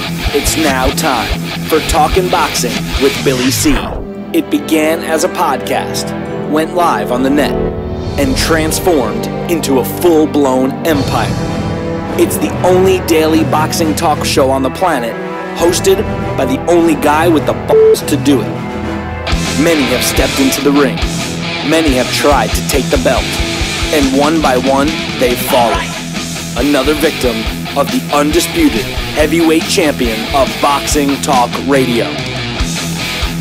It's now time for Talkin' Boxing with Billy C. It began as a podcast, went live on the net, and transformed into a full-blown empire. It's the only daily boxing talk show on the planet, hosted by the only guy with the balls to do it. Many have stepped into the ring. Many have tried to take the belt. And one by one, they've fallen. Another victim of the undisputed heavyweight champion of Boxing Talk Radio.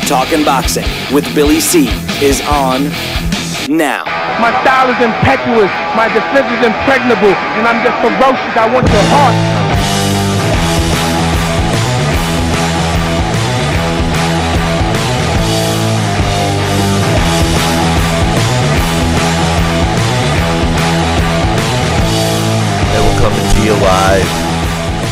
Talkin' Boxing with Billy C is on now. My style is impetuous, my defense is impregnable, and I'm just ferocious. I want your heart. Coming to you live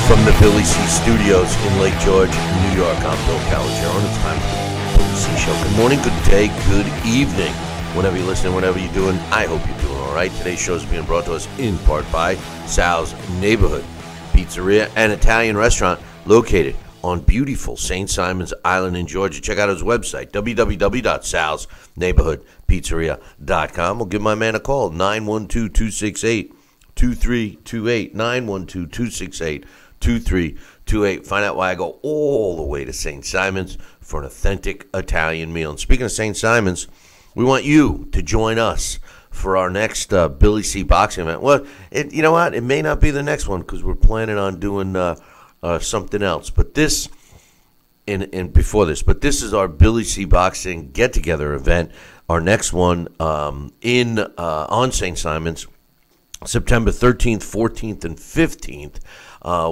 from the Billy C Studios in Lake George, New York. I'm Bill Calogero. It's time for the Billy C Show. Good morning, good day, good evening. Whenever you're listening, whatever you're doing, I hope you're doing all right. Today's show is being brought to us in part by Sal's Neighborhood Pizzeria and Italian Restaurant located on beautiful St. Simons Island in Georgia. Check out his website, www.salsneighborhoodpizzeria.com. We'll give my man a call, 912-268-2328, 912-268-2328. Find out why I go all the way to St. Simons for an authentic Italian meal. And speaking of St. Simons, we want you to join us for our next Billy C boxing event. Well, you know what? It may not be the next one because we're planning on doing something else. But this, and before this, but this is our Billy C boxing get-together event. Our next one on St. Simons, September 13th, 14th, and 15th.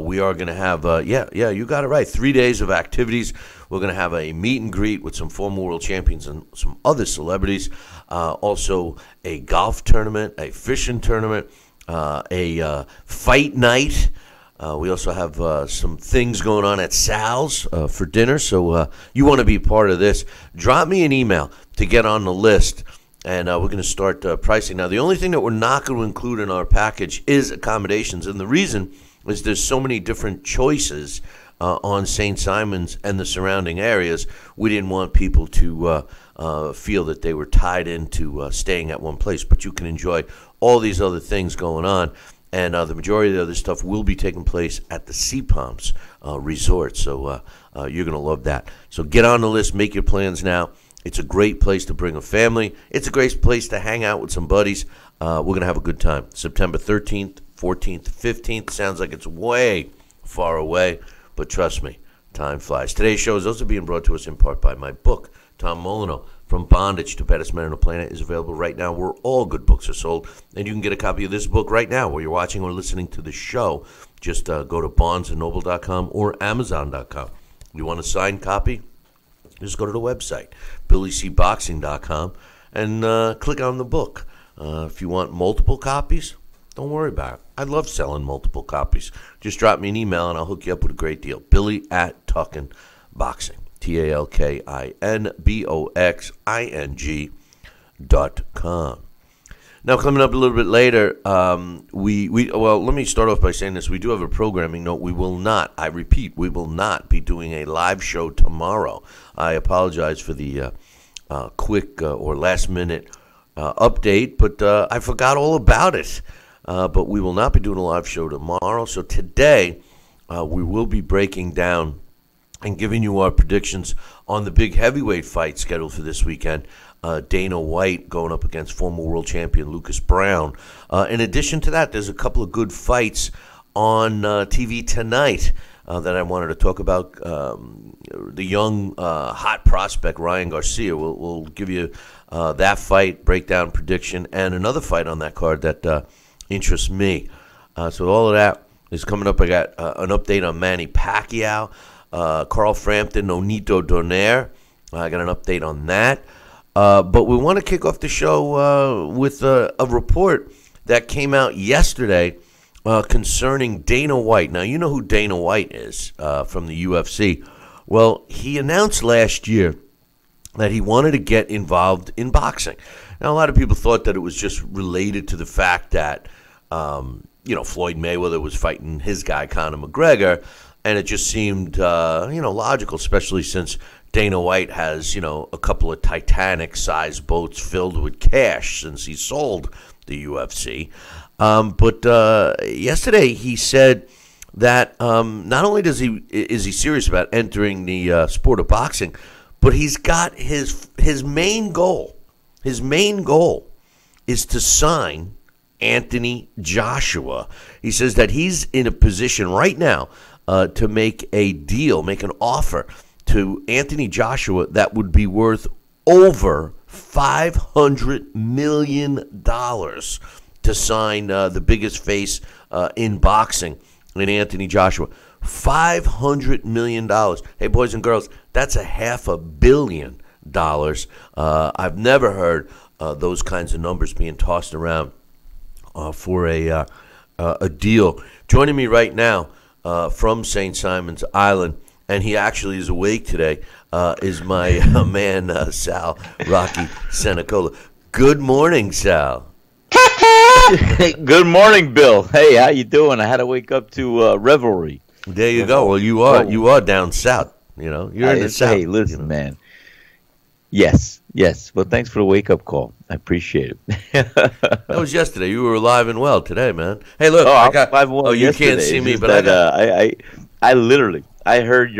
We are going to have, you got it right, 3 days of activities. We're going to have a meet and greet with some former world champions and some other celebrities. Also a golf tournament, a fishing tournament, a fight night. We also have some things going on at Sal's for dinner. So you want to be part of this, drop me an email to get on the list. And we're going to start pricing. Now, the only thing that we're not going to include in our package is accommodations. And the reason is there's so many different choices on St. Simons and the surrounding areas. We didn't want people to feel that they were tied into staying at one place. But you can enjoy all these other things going on. And the majority of the other stuff will be taking place at the Sea Palms Resort. So you're going to love that. So get on the list. Make your plans now. It's a great place to bring a family. It's a great place to hang out with some buddies. We're going to have a good time. September 13th, 14th, 15th. Sounds like it's way far away, but trust me, time flies. Today's show is also being brought to us in part by my book, Tom Molyneux, From Bondage to Baddest Man on the Planet, is available right now where all good books are sold. And you can get a copy of this book right now while you're watching or listening to the show. Just go to barnesandnoble.com or amazon.com. You want a signed copy? Just go to the website, billycboxing.com, and click on the book. If you want multiple copies, don't worry about it. I love selling multiple copies. Just drop me an email, and I'll hook you up with a great deal. Billy@TalkinBoxing, TalkinBoxing.com. Now, coming up a little bit later, well, let me start off by saying this. We do have a programming note. We will not, I repeat, we will not be doing a live show tomorrow. I apologize for the quick or last-minute update, but I forgot all about it. But we will not be doing a live show tomorrow. So today, we will be breaking down and giving you our predictions on the big heavyweight fight scheduled for this weekend. Dana White going up against former world champion Lucas Brown. In addition to that, there's a couple of good fights on TV tonight that I wanted to talk about. The young hot prospect Ryan Garcia. We'll give you that fight, breakdown, prediction, and another fight on that card that interests me. So all of that is coming up. I got an update on Manny Pacquiao, Carl Frampton, Nonito Donaire. I got an update on that. But we want to kick off the show with a report that came out yesterday concerning Dana White. Now, you know who Dana White is from the UFC. Well, he announced last year that he wanted to get involved in boxing. Now, a lot of people thought that it was just related to the fact that Floyd Mayweather was fighting his guy, Conor McGregor, and it just seemed, logical, especially since Dana White has, a couple of Titanic-sized boats filled with cash since he sold the UFC. But yesterday he said that not only is he serious about entering the sport of boxing, but he's got his main goal. His main goal is to sign Anthony Joshua. He says that he's in a position right now to make an offer to Anthony Joshua that would be worth over $500 million to sign the biggest face in boxing in Anthony Joshua. $500 million. Hey, boys and girls, that's $500 million. I've never heard those kinds of numbers being tossed around for a deal. Joining me right now from St. Simon's Island, and he actually is awake today, is my man Sal Rocky Senecola. Good morning, Sal. Good morning, Bill. Hey, how you doing? I had to wake up to revelry. There you go. Well, you are down south. You're in the south. Hey, listen, man. Yes. Well, thanks for the wake-up call. I appreciate it. That was yesterday. You were alive and well today, man. Hey, look. You can't see me, but I literally heard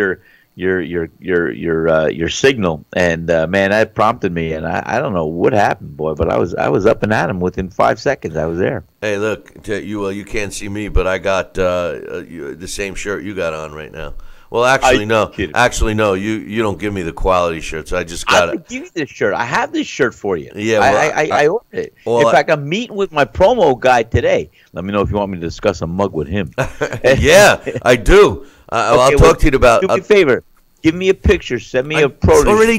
your signal, and man, that prompted me, and I don't know what happened, boy, but I was up and at him within 5 seconds. I was there. Hey, look, you can't see me, but I got the same shirt you got on right now. Well, actually, no. You don't give me the quality shirts. I just got it. Give you this shirt. I have this shirt for you. Yeah, I ordered it. Well, in fact, I'm meeting with my promo guy today. Let me know if you want me to discuss a mug with him. Yeah, I do. I'll talk to you about. Do me a favor. Give me a picture. Send me a produce. I already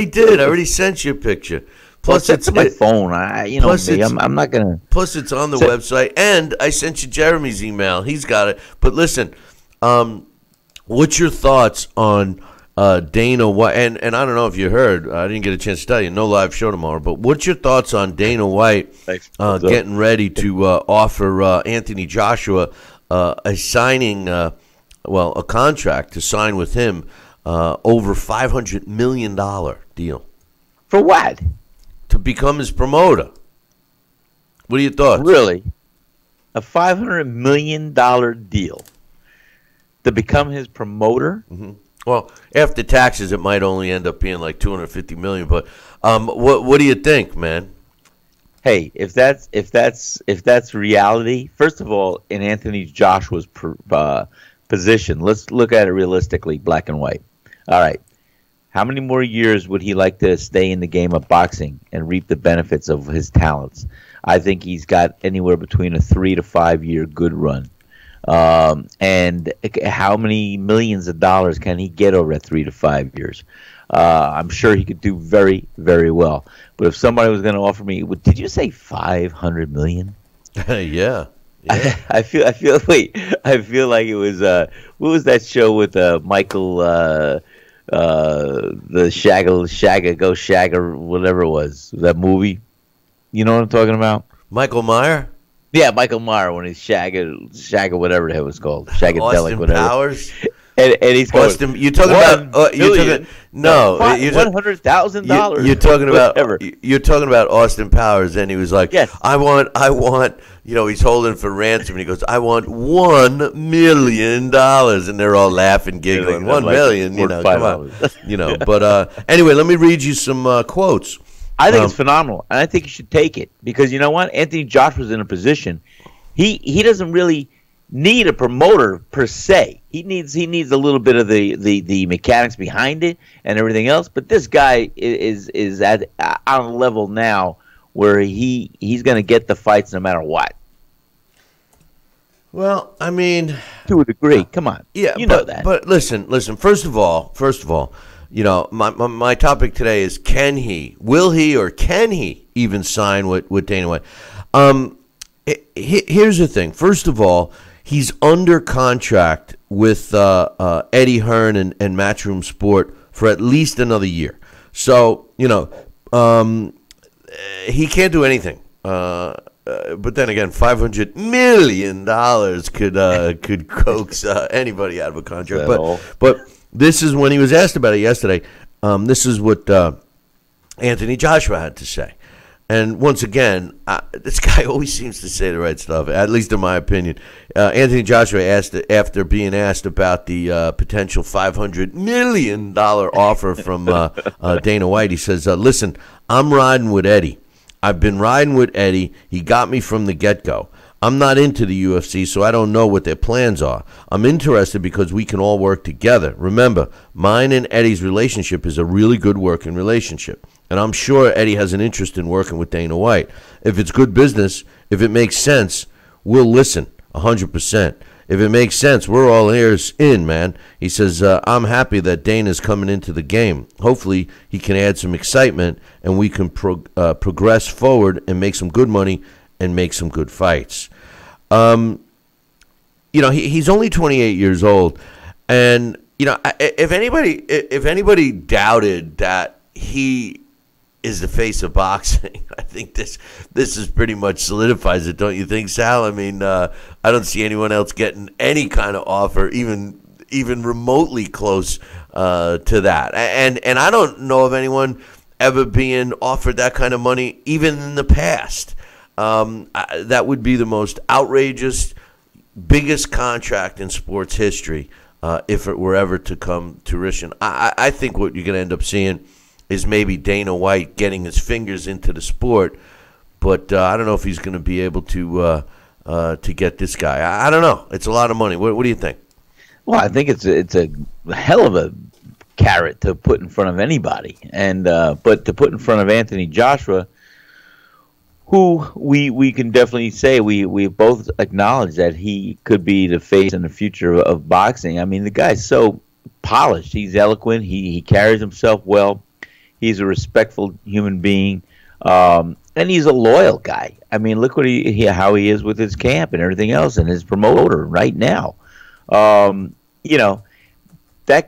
did. I already sent you a picture. Plus, it's my phone. I'm not gonna. Plus, it's on the website, and I sent you Jeremy's email. He's got it. But listen, what's your thoughts on Dana White? And I don't know if you heard. I didn't get a chance to tell you. No live show tomorrow. But what's your thoughts on Dana White getting ready to offer Anthony Joshua a signing? A contract to sign with him over $500 million deal. For what? To become his promoter. What are your thoughts? Really? A $500 million deal to become his promoter? Mm-hmm. Well, after taxes, it might only end up being like $250 million. But what do you think, man? Hey, if that's reality, first of all, in Anthony Joshua's position, let's look at it realistically, black and white. All right. How many more years would he like to stay in the game of boxing and reap the benefits of his talents? I think he's got anywhere between a 3 to 5 year good run. And how many millions of dollars can he get over that 3 to 5 years? I'm sure he could do very, very well. But if somebody was going to offer me, did you say $500 million? Yeah. Yeah. I feel like it was what was that show with Michael the Shagger whatever it was, that movie, you know what I'm talking about? Michael Meyer? Yeah, Michael Meyer, when he's Shagger whatever the hell it was called, Shagadelic, whatever. Powers? And he's going, Austin, you're talking about $100,000. You're talking about Austin Powers, and he was like, yes. I want, he's holding for ransom, and he goes, I want $1 million, and they're all laughing, giggling. $1 million, come on, But anyway, let me read you some quotes. I think it's phenomenal, and I think you should take it because you know what, Anthony Joshua's in a position he doesn't really need a promoter per se. He needs a little bit of the mechanics behind it and everything else. But this guy is on a level now where he's going to get the fights no matter what. Will, I mean, to a degree. Come on, yeah, know that. But listen. First of all, my topic today is will he, or can he even sign with Dana White? Here's the thing. First of all, he's under contract with Eddie Hearn and Matchroom Sport for at least another year. So, he can't do anything but then again, $500 million could coax anybody out of a contract. But this is when he was asked about it yesterday. This is what Anthony Joshua had to say. And once again, this guy always seems to say the right stuff, at least in my opinion. Anthony Joshua asked, after being asked about the potential $500 million offer from Dana White, he says, listen, I'm riding with Eddie. I've been riding with Eddie. He got me from the get-go. I'm not into the UFC, so I don't know what their plans are. I'm interested because we can all work together. Remember, mine and Eddie's relationship is a really good working relationship. And I'm sure Eddie has an interest in working with Dana White. If it's good business, if it makes sense, we'll listen 100%. If it makes sense, we're all ears in, man. He says, I'm happy that Dana's coming into the game. Hopefully he can add some excitement and we can progress forward and make some good money and make some good fights. He's only 28 years old. And, if anybody doubted that he is the face of boxing, I think this is pretty much solidifies it, don't you think, Sal? I mean, I don't see anyone else getting any kind of offer, even remotely close to that. And I don't know of anyone ever being offered that kind of money, even in the past. That would be the most outrageous, biggest contract in sports history if it were ever to come to fruition. I think what you're going to end up seeing is maybe Dana White getting his fingers into the sport, but I don't know if he's going to be able to get this guy. I don't know. It's a lot of money. What do you think? Well, I think it's a hell of a carrot to put in front of anybody, and but to put in front of Anthony Joshua, who we can definitely say we both acknowledge that he could be the face and the future of boxing. I mean, the guy's so polished. He's eloquent. He carries himself well. He's a respectful human being, and he's a loyal guy. I mean, look what how he is with his camp and everything else, and his promoter right now. That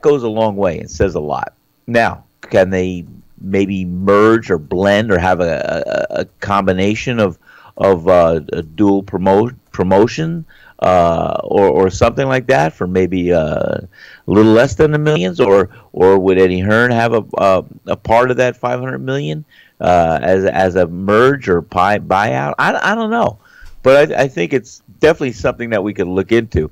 goes a long way and says a lot. Now, can they maybe merge or blend or have a combination of a dual promotion or something like that for maybe a little less than the millions, or would Eddie Hearn have a part of that $500 million as a merge or buyout? I don't know, but I think it's definitely something that we could look into.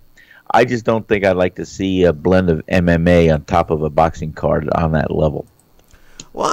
I just don't think I'd like to see a blend of MMA on top of a boxing card on that level. Well,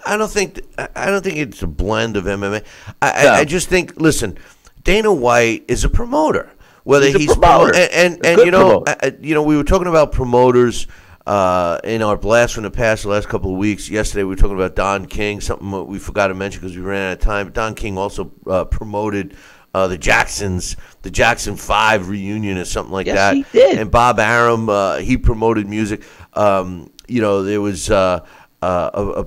I don't think it's a blend of MMA. I just think, listen, Dana White is a promoter. Whether he's a promoter, and we were talking about promoters in our blast from the past the last couple of weeks. Yesterday we were talking about Don King, something we forgot to mention because we ran out of time. Don King also promoted the Jackson 5 reunion or something like that. Yes, he did. And Bob Arum, he promoted music. There was a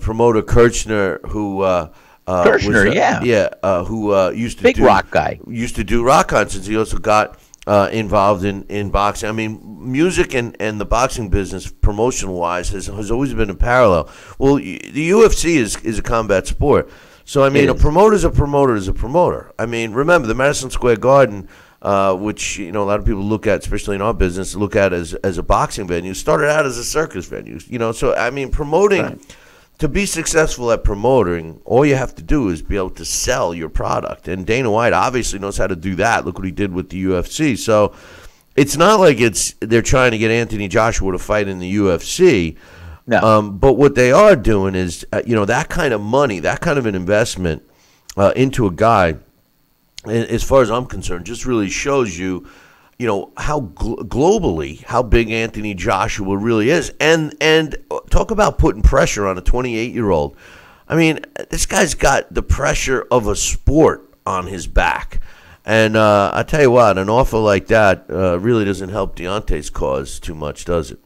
promoter, Kirchner, who who used to big rock guy, used to do rock concerts. He also got involved in boxing. I mean, music and the boxing business, promotional wise, has always been in parallel. Well, the UFC is a combat sport, so I mean, a promoter is a promoter. I mean, remember the Madison Square Garden, which a lot of people look at, especially in our business, look at as a boxing venue, started out as a circus venue. So I mean, promoting. Right. To be successful at promoting, all you have to do is be able to sell your product. And Dana White obviously knows how to do that. Look what he did with the UFC. So it's not like they're trying to get Anthony Joshua to fight in the UFC. No. But what they are doing is, that kind of money, that kind of an investment into a guy, as far as I'm concerned, just really shows you, how globally, how big Anthony Joshua really is. And talk about putting pressure on a 28-year-old. I mean, this guy's got the pressure of a sport on his back. And I tell you what, an offer like that really doesn't help Deontay's cause too much, does it?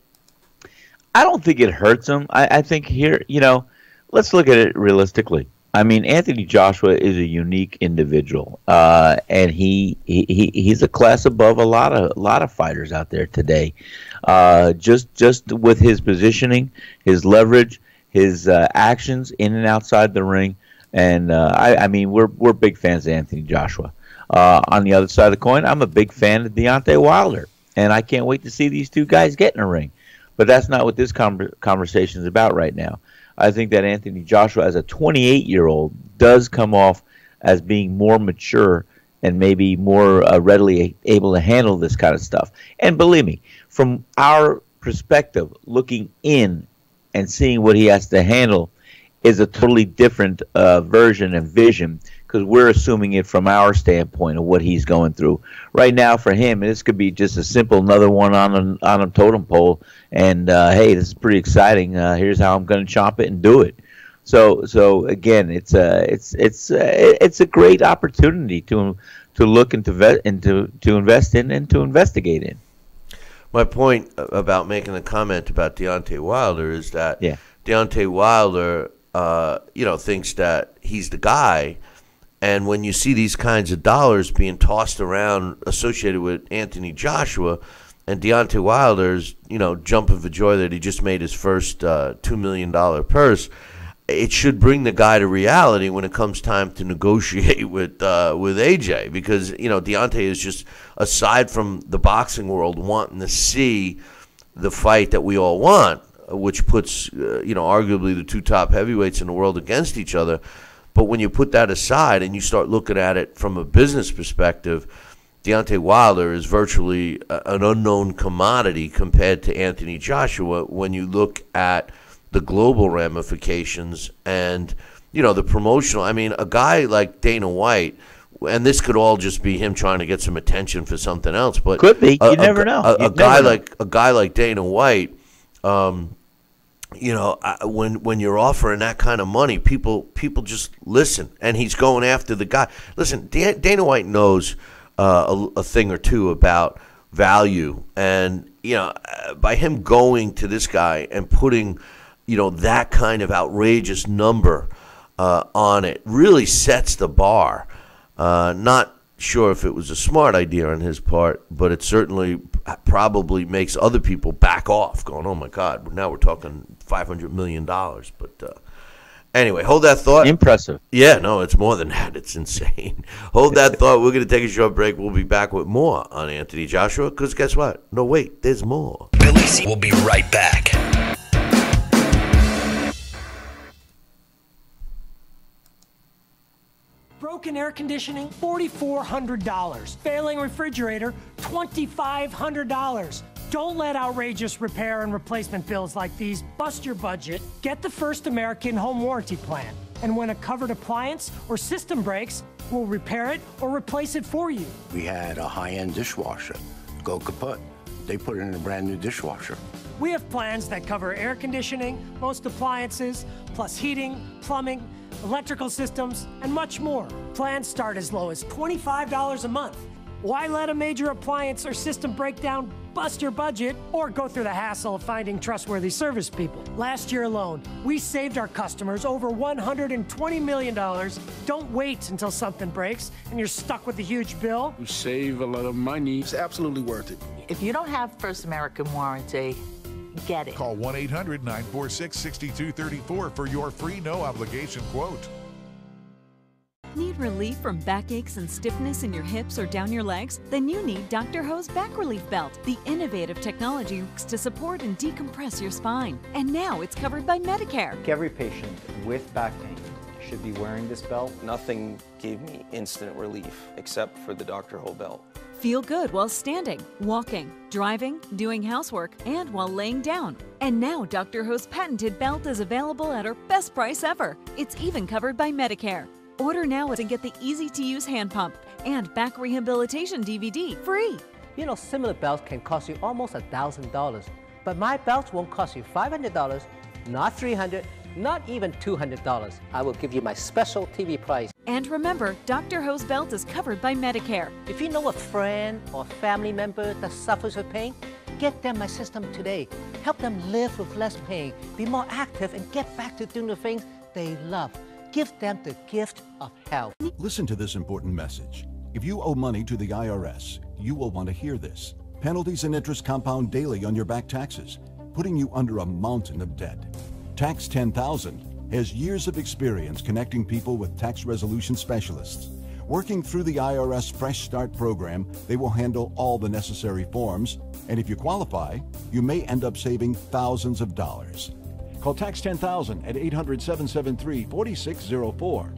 I don't think it hurts him. I think here, let's look at it realistically. I mean, Anthony Joshua is a unique individual, and he's a class above a lot of fighters out there today. Just with his positioning, his leverage, his actions in and outside the ring, and I mean, we're big fans of Anthony Joshua. On the other side of the coin, I'm a big fan of Deontay Wilder, and I can't wait to see these two guys get in a ring. But that's not what this conversation is about right now. I think that Anthony Joshua, as a 28-year-old, does come off as being more mature and maybe more readily able to handle this kind of stuff. And believe me, from our perspective, looking in and seeing what he has to handle is a totally different version and vision, because we're assuming it from our standpoint of what he's going through. Right now for him, this could be just a simple another one on a totem pole, and hey, this is pretty exciting. Here's how I'm going to chomp it and do it. So again, it's a great opportunity to look into to invest in and to investigate in. My point about making the comment about Deontay Wilder is that Deontay Wilder, thinks that he's the guy, and when you see these kinds of dollars being tossed around associated with Anthony Joshua, and Deontay Wilder's, jumping for joy that he just made his first $2 million purse, it should bring the guy to reality when it comes time to negotiate with AJ, because Deontay is just, aside from the boxing world wanting to see the fight that we all want, which puts arguably the two top heavyweights in the world against each other. But when you put that aside and you start looking at it from a business perspective, Deontay Wilder is virtually an unknown commodity compared to Anthony Joshua when you look at the global ramifications and, the promotional. I mean, a guy like Dana White, and this could all just be him trying to get some attention for something else, but could be. You never know. A guy like Dana White, when you're offering that kind of money, people just listen, and he's going after the guy. Listen, Dana White knows a thing or two about value, and by him going to this guy and putting that kind of outrageous number on it really sets the bar. Not sure if it was a smart idea on his part, but it certainly probably makes other people back off, going, oh my God, now we're talking $500 million. But anyway, hold that thought. Impressive. Yeah, no, it's more than that. It's insane. Hold that thought. We're going to take a short break. We'll be back with more on Anthony Joshua, because guess what? No, wait, there's more. Billy C will be right back. Broken air conditioning, $4,400. Failing refrigerator, $2,500. Don't let outrageous repair and replacement bills like these bust your budget. Get the First American Home Warranty Plan. And when a covered appliance or system breaks, we'll repair it or replace it for you. We had a high-end dishwasher go kaput. They put it in a brand new dishwasher. We have plans that cover air conditioning, most appliances, plus heating, plumbing, electrical systems, and much more. Plans start as low as $25 a month. Why let a major appliance or system breakdown bust your budget or go through the hassle of finding trustworthy service people? Last year alone, we saved our customers over $120 million. Don't wait until something breaks and you're stuck with a huge bill. We save a lot of money. It's absolutely worth it. If you don't have First American Warranty, get it. Call 1-800-946-6234 for your free no-obligation quote. Need relief from backaches and stiffness in your hips or down your legs? Then you need Dr. Ho's Back Relief Belt. The innovative technology works to support and decompress your spine. And now it's covered by Medicare. Every patient with back pain should be wearing this belt. Nothing gave me instant relief except for the Dr. Ho belt. Feel good while standing, walking, driving, doing housework, and while laying down. And now Dr. Ho's patented belt is available at our best price ever. It's even covered by Medicare. Order now and get the easy-to-use hand pump and back rehabilitation DVD free. You know, similar belts can cost you almost $1,000, but my belt won't cost you $500, not $300, not even $200. I will give you my special TV price. And remember, Dr. Ho's belt is covered by Medicare. If you know a friend or family member that suffers with pain, get them my system today. Help them live with less pain, be more active, and get back to doing the things they love. Give them the gift of health. Listen to this important message. If you owe money to the IRS, you will want to hear this. Penalties and interest compound daily on your back taxes, putting you under a mountain of debt. Tax 10,000 has years of experience connecting people with tax resolution specialists. Working through the IRS Fresh Start program, they will handle all the necessary forms, and if you qualify, you may end up saving thousands of dollars. Call Tax 10,000 at 800-773-4604.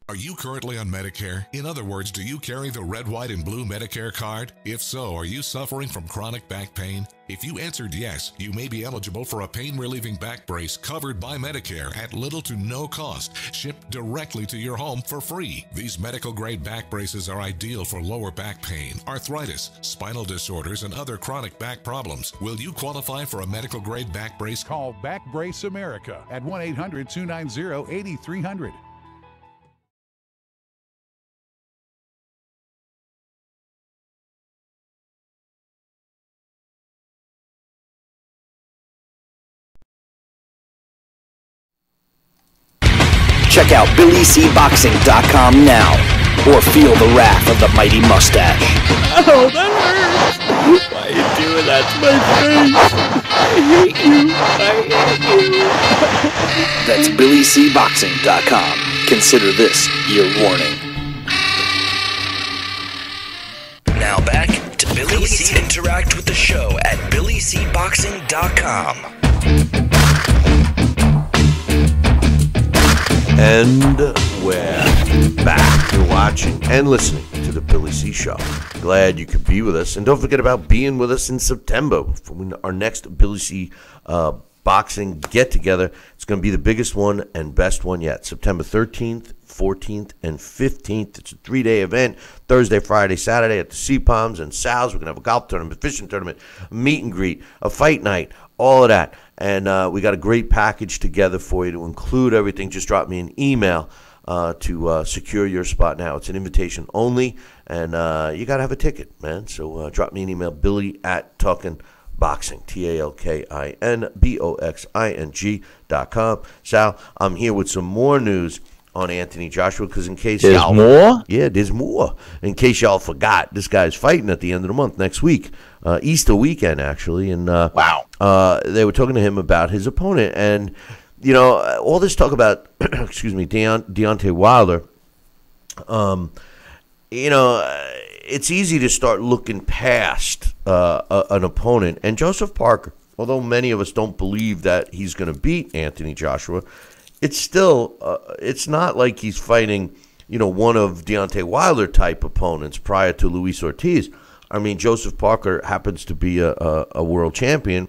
Are you currently on Medicare? In other words, do you carry the red, white, and blue Medicare card? If so, are you suffering from chronic back pain? If you answered yes, you may be eligible for a pain-relieving back brace covered by Medicare at little to no cost, shipped directly to your home for free. These medical-grade back braces are ideal for lower back pain, arthritis, spinal disorders, and other chronic back problems. Will you qualify for a medical-grade back brace? Call Back Brace America at 1-800-290-8300. Check out BillyCBoxing.com now, or feel the wrath of the mighty mustache. Oh, that hurts! Why are you doing that to my face? I hate you! That's BillyCBoxing.com. Consider this your warning. Now back to Billy C. Interact with the show at BillyCBoxing.com. And we're back. You're watching and listening to the Billy C. Show. Glad you could be with us. And don't forget about being with us in September for our next Billy C. Boxing get-together. It's going to be the biggest one and best one yet. September 13th, 14th, and 15th. It's a 3-day event. Thursday, Friday, Saturday at the Sea Palms and Sal's. We're going to have a golf tournament, fishing tournament, a meet and greet, a fight night, all of that. And we got a great package together for you to include everything. Just drop me an email to secure your spot now. It's an invitation only, and you got to have a ticket, man. So drop me an email, Billy@TalkinBoxing, TalkinBoxing.com. Sal, I'm here with some more news on Anthony Joshua, because in case there's more? Yeah, there's more. In case y'all forgot, this guy's fighting at the end of the month next week, Easter weekend, actually. And wow. They were talking to him about his opponent. And, you know, all this talk about, excuse me, Deontay Wilder, you know, it's easy to start looking past an opponent. And Joseph Parker, although many of us don't believe that he's going to beat Anthony Joshua, it's still, it's not like he's fighting, you know, one of Deontay Wilder type opponents prior to Luis Ortiz. I mean, Joseph Parker happens to be a world champion,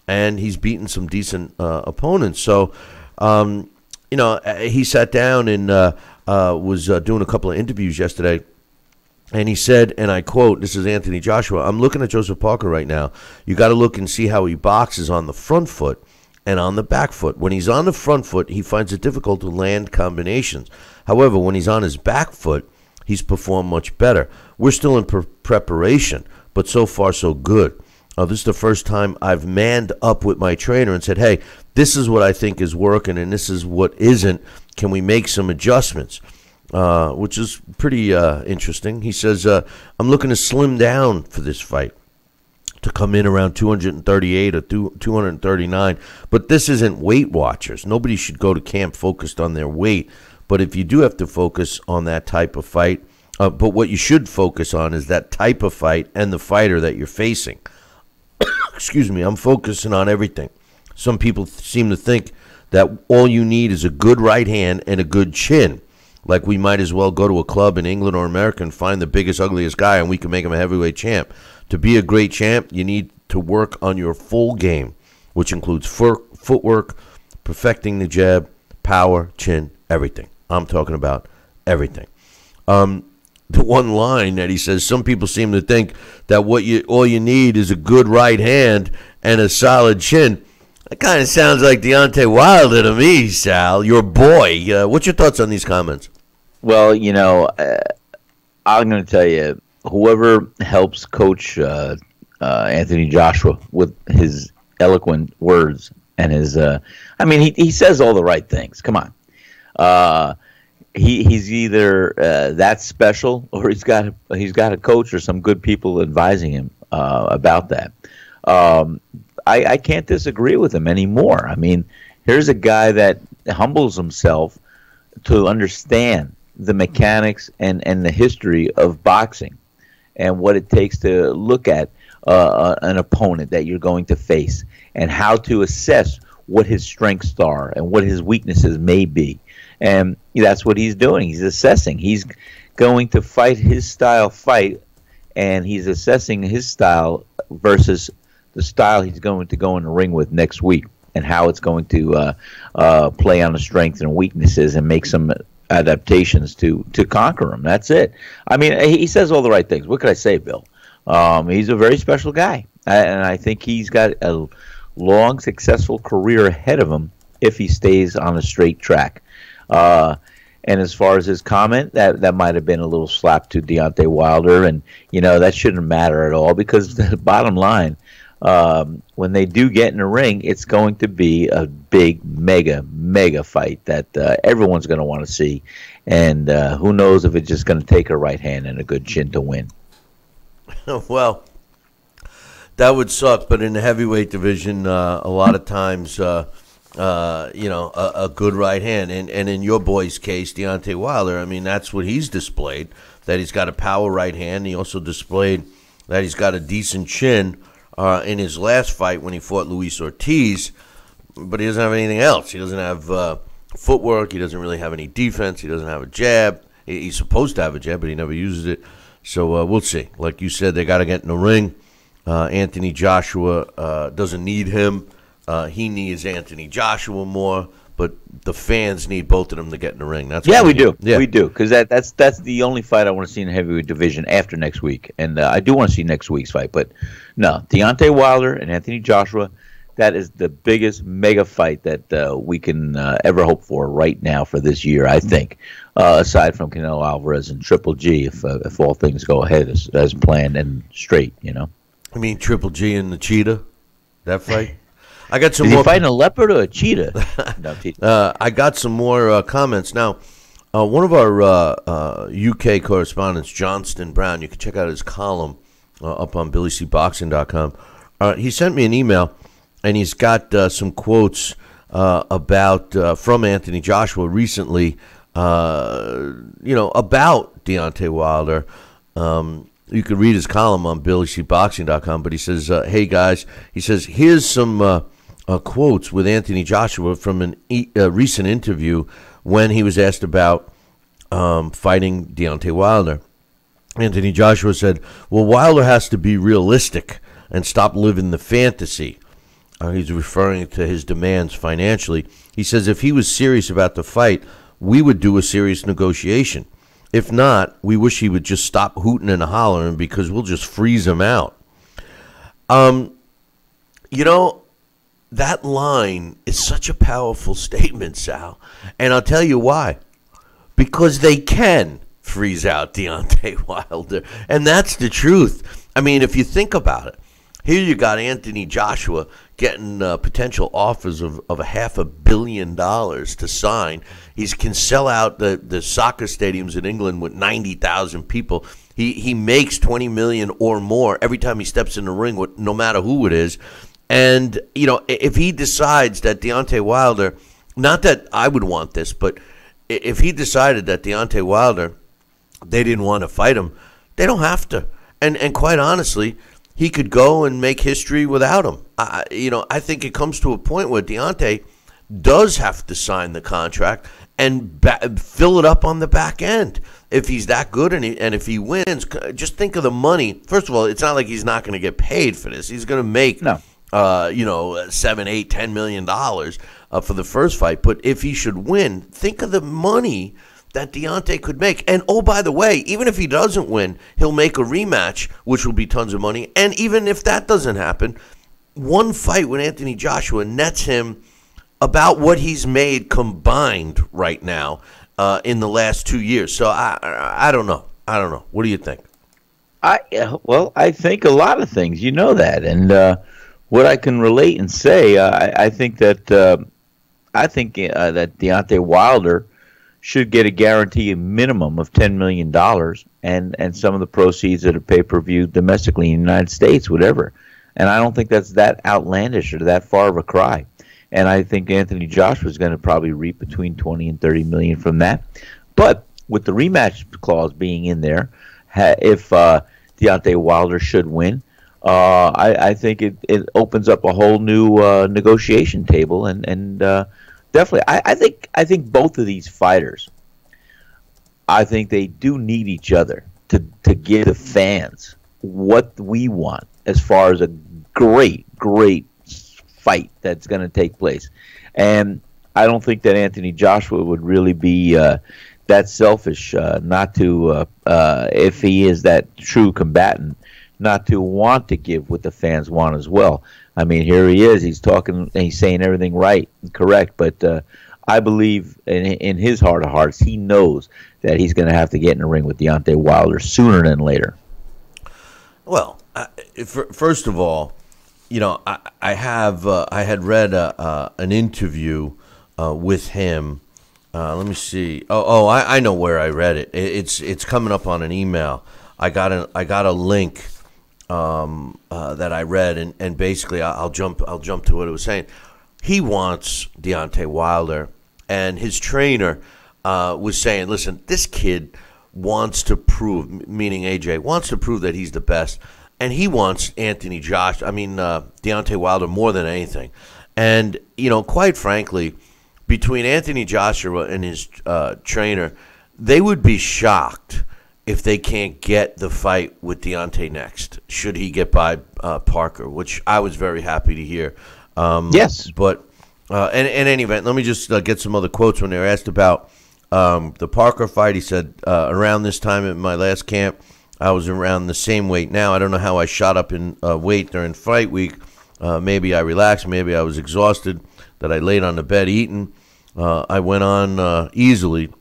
and he's beaten some decent opponents. So, you know, he sat down and was doing a couple of interviews yesterday, and he said, and I quote, this is Anthony Joshua, "I'm looking at Joseph Parker right now. You got to look and see how he boxes on the front foot and on the back foot. When he's on the front foot, he finds it difficult to land combinations. However, when he's on his back foot, he's performed much better. We're still in preparation, but so far so good. This is the first time I've manned up with my trainer and said, hey, this is what I think is working and this is what isn't. Can we make some adjustments?" Which is pretty interesting. He says, I'm looking to slim down for this fight, to come in around 238 or 239. But this isn't Weight Watchers. Nobody should go to camp focused on their weight. But if you do have to focus on that type of fight, but what you should focus on is that type of fight and the fighter that you're facing. Excuse me, I'm focusing on everything. Some people seem to think that all you need is a good right hand and a good chin. Like we might as well go to a club in England or America and find the biggest, ugliest guy and we can make him a heavyweight champ. To be a great champ, you need to work on your full game, which includes footwork, perfecting the jab, power, chin, everything. I'm talking about everything. The one line that he says, some people seem to think that all you need is a good right hand and a solid chin. That kind of sounds like Deontay Wilder to me, Sal, your boy. What's your thoughts on these comments? Well, you know, I'm going to tell you, whoever helps coach Anthony Joshua with his eloquent words and his, I mean, he says all the right things. Come on. He's either that special or he's got a coach or some good people advising him about that. I can't disagree with him anymore. I mean, here's a guy that humbles himself to understand the mechanics and the history of boxing and what it takes to look at an opponent that you're going to face and how to assess what his strengths are and what his weaknesses may be. And that's what he's doing. He's assessing. He's going to fight his style fight, and he's assessing his style versus the style he's going to go in the ring with next week and how it's going to play on the strengths and weaknesses and make some adaptations to conquer him. That's it. I mean, he says all the right things. What could I say, Bill? He's a very special guy, and I think he's got a long, successful career ahead of him if he stays on a straight track. And as far as his comment, that might have been a little slap to Deontay Wilder, and that shouldn't matter at all, because the bottom line, when they do get in the ring, it's going to be a big, mega fight that everyone's going to want to see, and who knows if it's just going to take a right hand and a good chin to win. Well, that would suck, but in the heavyweight division, a lot of times, a good right hand. And in your boy's case, Deontay Wilder, I mean, that's what he's displayed, that he's got a power right hand. He also displayed that he's got a decent chin in his last fight when he fought Luis Ortiz, but he doesn't have anything else. He doesn't have footwork. He doesn't really have any defense. He doesn't have a jab. He's supposed to have a jab, but he never uses it. So we'll see. Like you said, they got to get in the ring. Anthony Joshua doesn't need him. He needs Anthony Joshua more, but the fans need both of them to get in the ring. That's we do. Yeah. We do, because that's the only fight I want to see in the heavyweight division after next week. And I do want to see next week's fight. But no, Deontay Wilder and Anthony Joshua, that is the biggest mega fight that we can ever hope for right now for this year, I think, aside from Canelo Alvarez and Triple G, if all things go ahead as planned and straight, I mean, Triple G and the Cheetah, that fight? I got some Is more. He fighting a leopard or a cheetah? No, I got some more comments. Now, one of our UK correspondents, Johnston Brown, you can check out his column up on BillyCBoxing.com. He sent me an email, and he's got some quotes about from Anthony Joshua recently, about Deontay Wilder. You can read his column on BillyCBoxing.com, but he says, hey, guys, he says, here's some quotes with Anthony Joshua from a recent interview when he was asked about fighting Deontay Wilder. Anthony Joshua said, well, Wilder has to be realistic and stop living the fantasy. He's referring to his demands financially. He says if he was serious about the fight, we would do a serious negotiation. If not, we wish he would just stop hooting and hollering because we'll just freeze him out. That line is such a powerful statement, Sal. And I'll tell you why. Because they can freeze out Deontay Wilder. And that's the truth. I mean, if you think about it, here you got Anthony Joshua getting potential offers of $500 million to sign. He can sell out the soccer stadiums in England with 90,000 people. He makes $20 million or more every time he steps in the ring, with no matter who it is. And if he decides that Deontay Wilder, not that I would want this, but if he decided that Deontay Wilder, they didn't want to fight him, they don't have to. And quite honestly, he could go and make history without him. I think it comes to a point where Deontay does have to sign the contract and fill it up on the back end. If he's that good and if he wins, just think of the money. First of all, it's not like he's not going to get paid for this. He's going to make $7, $8, $10 million for the first fight. But if he should win, think of the money that Deontay could make. And, oh, by the way, even if he doesn't win, he'll make a rematch, which will be tons of money. And even if that doesn't happen, one fight with Anthony Joshua nets him about what he's made combined right now in the last 2 years. So I don't know. What do you think? I think a lot of things. You know that. And what I can relate and say, I think that Deontay Wilder should get a guarantee minimum of $10 million and some of the proceeds of the pay-per-view domestically in the United States, whatever. And I don't think that's that outlandish or that far of a cry. And I think Anthony Joshua is going to probably reap between $20 and $30 million from that. But with the rematch clause being in there, if Deontay Wilder should win, I think it opens up a whole new negotiation table, and definitely, I think both of these fighters, I think they do need each other to give the fans what we want as far as a great fight that's going to take place. And I don't think that Anthony Joshua would really be that selfish not to, if he is that true combatant, not to want to give what the fans want as well. I mean, here he is. He's talking, he's saying everything right and correct, but I believe in his heart of hearts, he knows that he's going to have to get in the ring with Deontay Wilder sooner than later. Well, first of all, you know, I had read an interview with him. Let me see. I know where I read it. It's coming up on an email. I got a link that I read, and basically I'll jump to what it was saying. He wants Deontay Wilder, and his trainer was saying, listen, this kid wants to prove, meaning AJ, wants to prove that he's the best, and he wants Deontay Wilder more than anything. And, you know, quite frankly, between Anthony Joshua and his trainer, they would be shocked if they can't get the fight with Deontay next, should he get by Parker, which I was very happy to hear. Yes. But in any event, let me just get some other quotes. When they were asked about the Parker fight, he said, around this time at my last camp, I was around the same weight. Now, I don't know how I shot up in weight during fight week. Maybe I relaxed. Maybe I was exhausted, that I laid on the bed eating. I went on easily.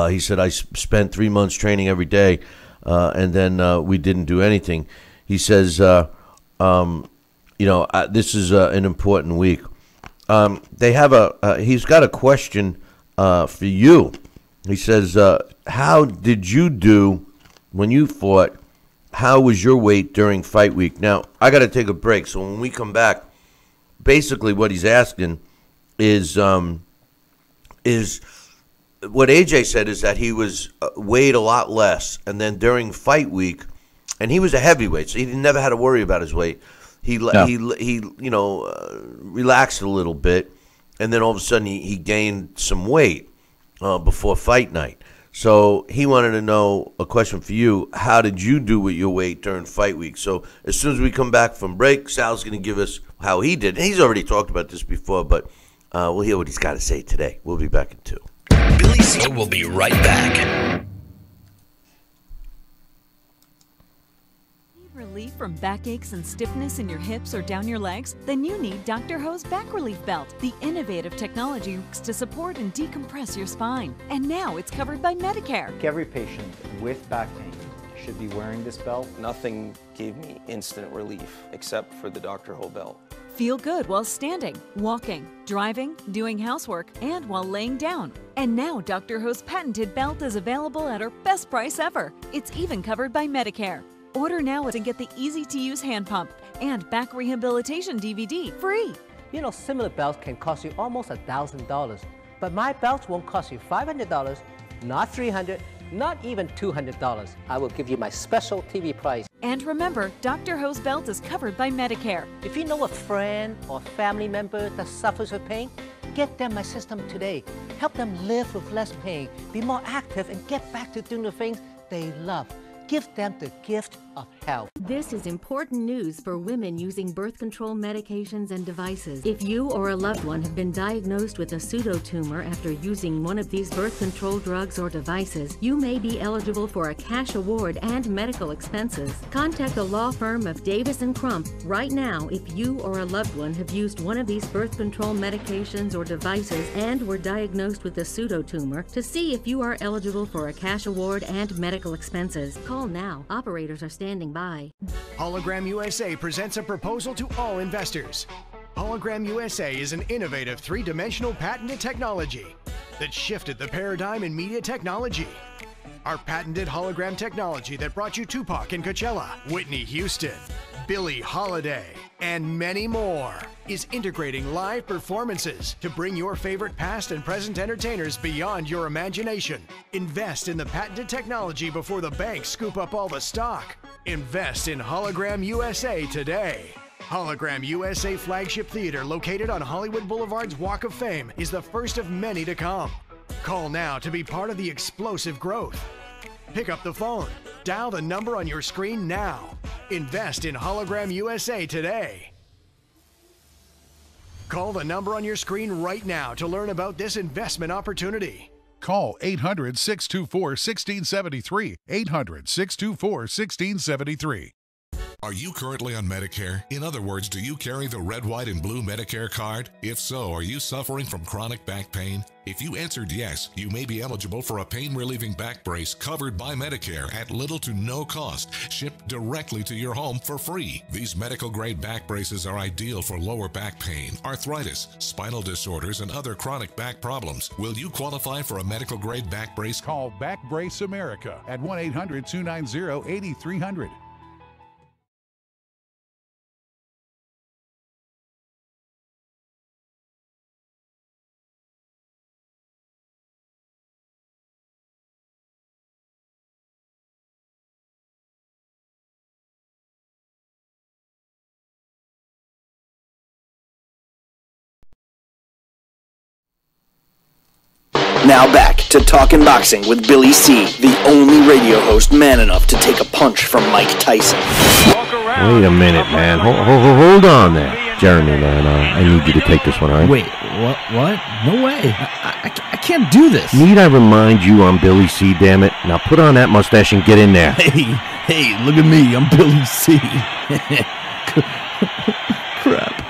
He said, I spent 3 months training every day, and then we didn't do anything. He says, this is an important week. He's got a question for you. He says, how did you do when you fought? How was your weight during fight week? Now, I got to take a break. So when we come back, basically what he's asking is what AJ said is that he was weighed a lot less, and then during fight week, and he was a heavyweight, so he never had to worry about his weight. He relaxed a little bit, and then all of a sudden he gained some weight before fight night. So he wanted to know, a question for you, how did you do with your weight during fight week? So as soon as we come back from break, Sal's going to give us how he did. And he's already talked about this before, but we'll hear what he's got to say today. We'll be back in 2. Billy C will be right back. Need relief from backaches and stiffness in your hips or down your legs? Then you need Dr. Ho's Back Relief Belt. The innovative technology works to support and decompress your spine. And now it's covered by Medicare. Every patient with back pain should be wearing this belt. Nothing gave me instant relief except for the Dr. Ho belt. Feel good while standing, walking, driving, doing housework, and while laying down. And now Dr. Ho's patented belt is available at our best price ever. It's even covered by Medicare. Order now and get the easy-to-use hand pump and back rehabilitation DVD free. You know, similar belts can cost you almost $1,000, but my belts won't cost you $500, not $300, not even $200. I will give you my special TV price. And remember, Dr. Ho's belt is covered by Medicare. If you know a friend or family member that suffers with pain, get them my system today. Help them live with less pain, be more active, and get back to doing the things they love. Give them the gift of health. This is important news for women using birth control medications and devices. If you or a loved one have been diagnosed with a pseudotumor after using one of these birth control drugs or devices, you may be eligible for a cash award and medical expenses. Contact the law firm of Davis & Crump right now if you or a loved one have used one of these birth control medications or devices and were diagnosed with a pseudotumor to see if you are eligible for a cash award and medical expenses. Call now. Operators are standing by. Hologram USA presents a proposal to all investors. Hologram USA is an innovative three-dimensional patented technology that shifted the paradigm in media technology. Our patented hologram technology that brought you Tupac and Coachella, Whitney Houston, Billie Holiday, and many more. is integrating live performances to bring your favorite past and present entertainers beyond your imagination. Invest in the patented technology before the banks scoop up all the stock. Invest in Hologram USA today. Hologram USA Flagship Theater, located on Hollywood Boulevard's Walk of Fame, is the first of many to come. Call now to be part of the explosive growth. Pick up the phone. Dial the number on your screen now. Invest in Hologram USA today. Call the number on your screen right now to learn about this investment opportunity. Call 800-624-1673. 800-624-1673. Are you currently on Medicare? In other words, do you carry the red, white, and blue Medicare card? If so, are you suffering from chronic back pain? If you answered yes, you may be eligible for a pain-relieving back brace covered by Medicare at little to no cost, shipped directly to your home for free. These medical-grade back braces are ideal for lower back pain, arthritis, spinal disorders, and other chronic back problems. Will you qualify for a medical-grade back brace? Call Back Brace America at 1-800-290-8300. Now back to Talkin' Boxing with Billy C., the only radio host man enough to take a punch from Mike Tyson. Wait a minute, man. Hold on there. Jeremy, man, I need you to take this one, all right? Wait, what? No way. I can't do this. Need I remind you I'm Billy C., damn it? Now put on that mustache and get in there. Hey, look at me. I'm Billy C. Crap.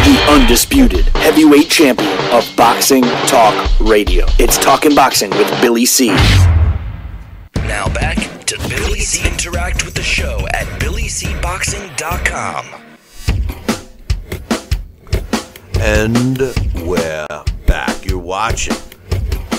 The undisputed heavyweight champion of Boxing Talk Radio. It's Talkin' Boxing with Billy C. Now back to Billy C. Interact with the show at BillyCBoxing.com. And we're back. You're watching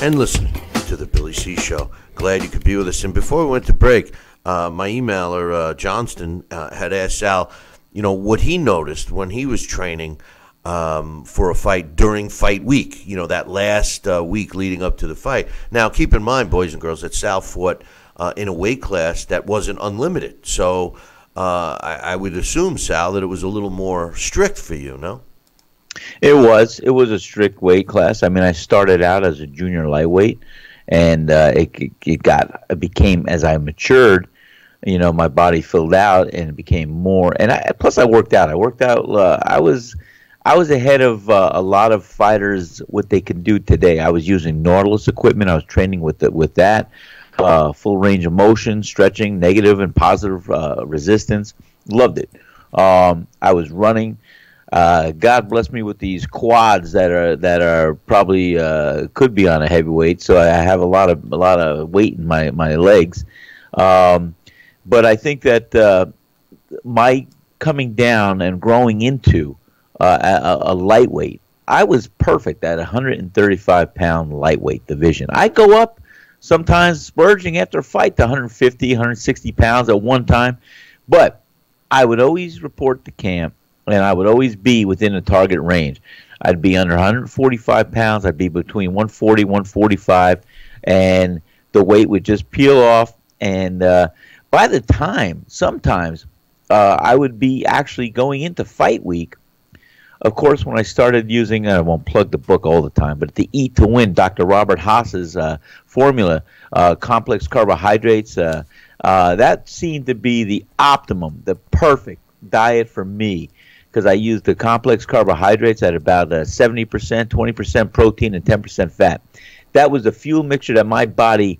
and listening to the Billy C. Show. Glad you could be with us. And before we went to break, my emailer, Johnston, had asked Sal, what he noticed when he was training for a fight during fight week, that last week leading up to the fight. Now, keep in mind, boys and girls, that Sal fought in a weight class that wasn't unlimited. So I would assume, Sal, that it was a little more strict for you, no? It was a strict weight class. I mean, I started out as a junior lightweight, and it became, as I matured, my body filled out and it became more. And plus I worked out. I was ahead of a lot of fighters what they can do today. I was using Nautilus equipment. I was training with that. Full range of motion, stretching, negative and positive resistance. Loved it. I was running. God bless me with these quads that are probably could be on a heavyweight. So I have a lot of weight in my legs. But I think that my coming down and growing into a lightweight, I was perfect at 135-pound lightweight division. I go up sometimes spurging after a fight to 150, 160 pounds at one time. But I would always report to camp, and I would always be within a target range. I'd be under 145 pounds. I'd be between 140, 145, and the weight would just peel off. And by the time, sometimes, I would be actually going into fight week. Of course, when I started using, I won't plug the book all the time, but the Eat to Win, Dr. Robert Haas's formula, complex carbohydrates, that seemed to be the optimum, the perfect diet for me, because I used the complex carbohydrates at about 70%, 20% protein, and 10% fat. That was the fuel mixture that my body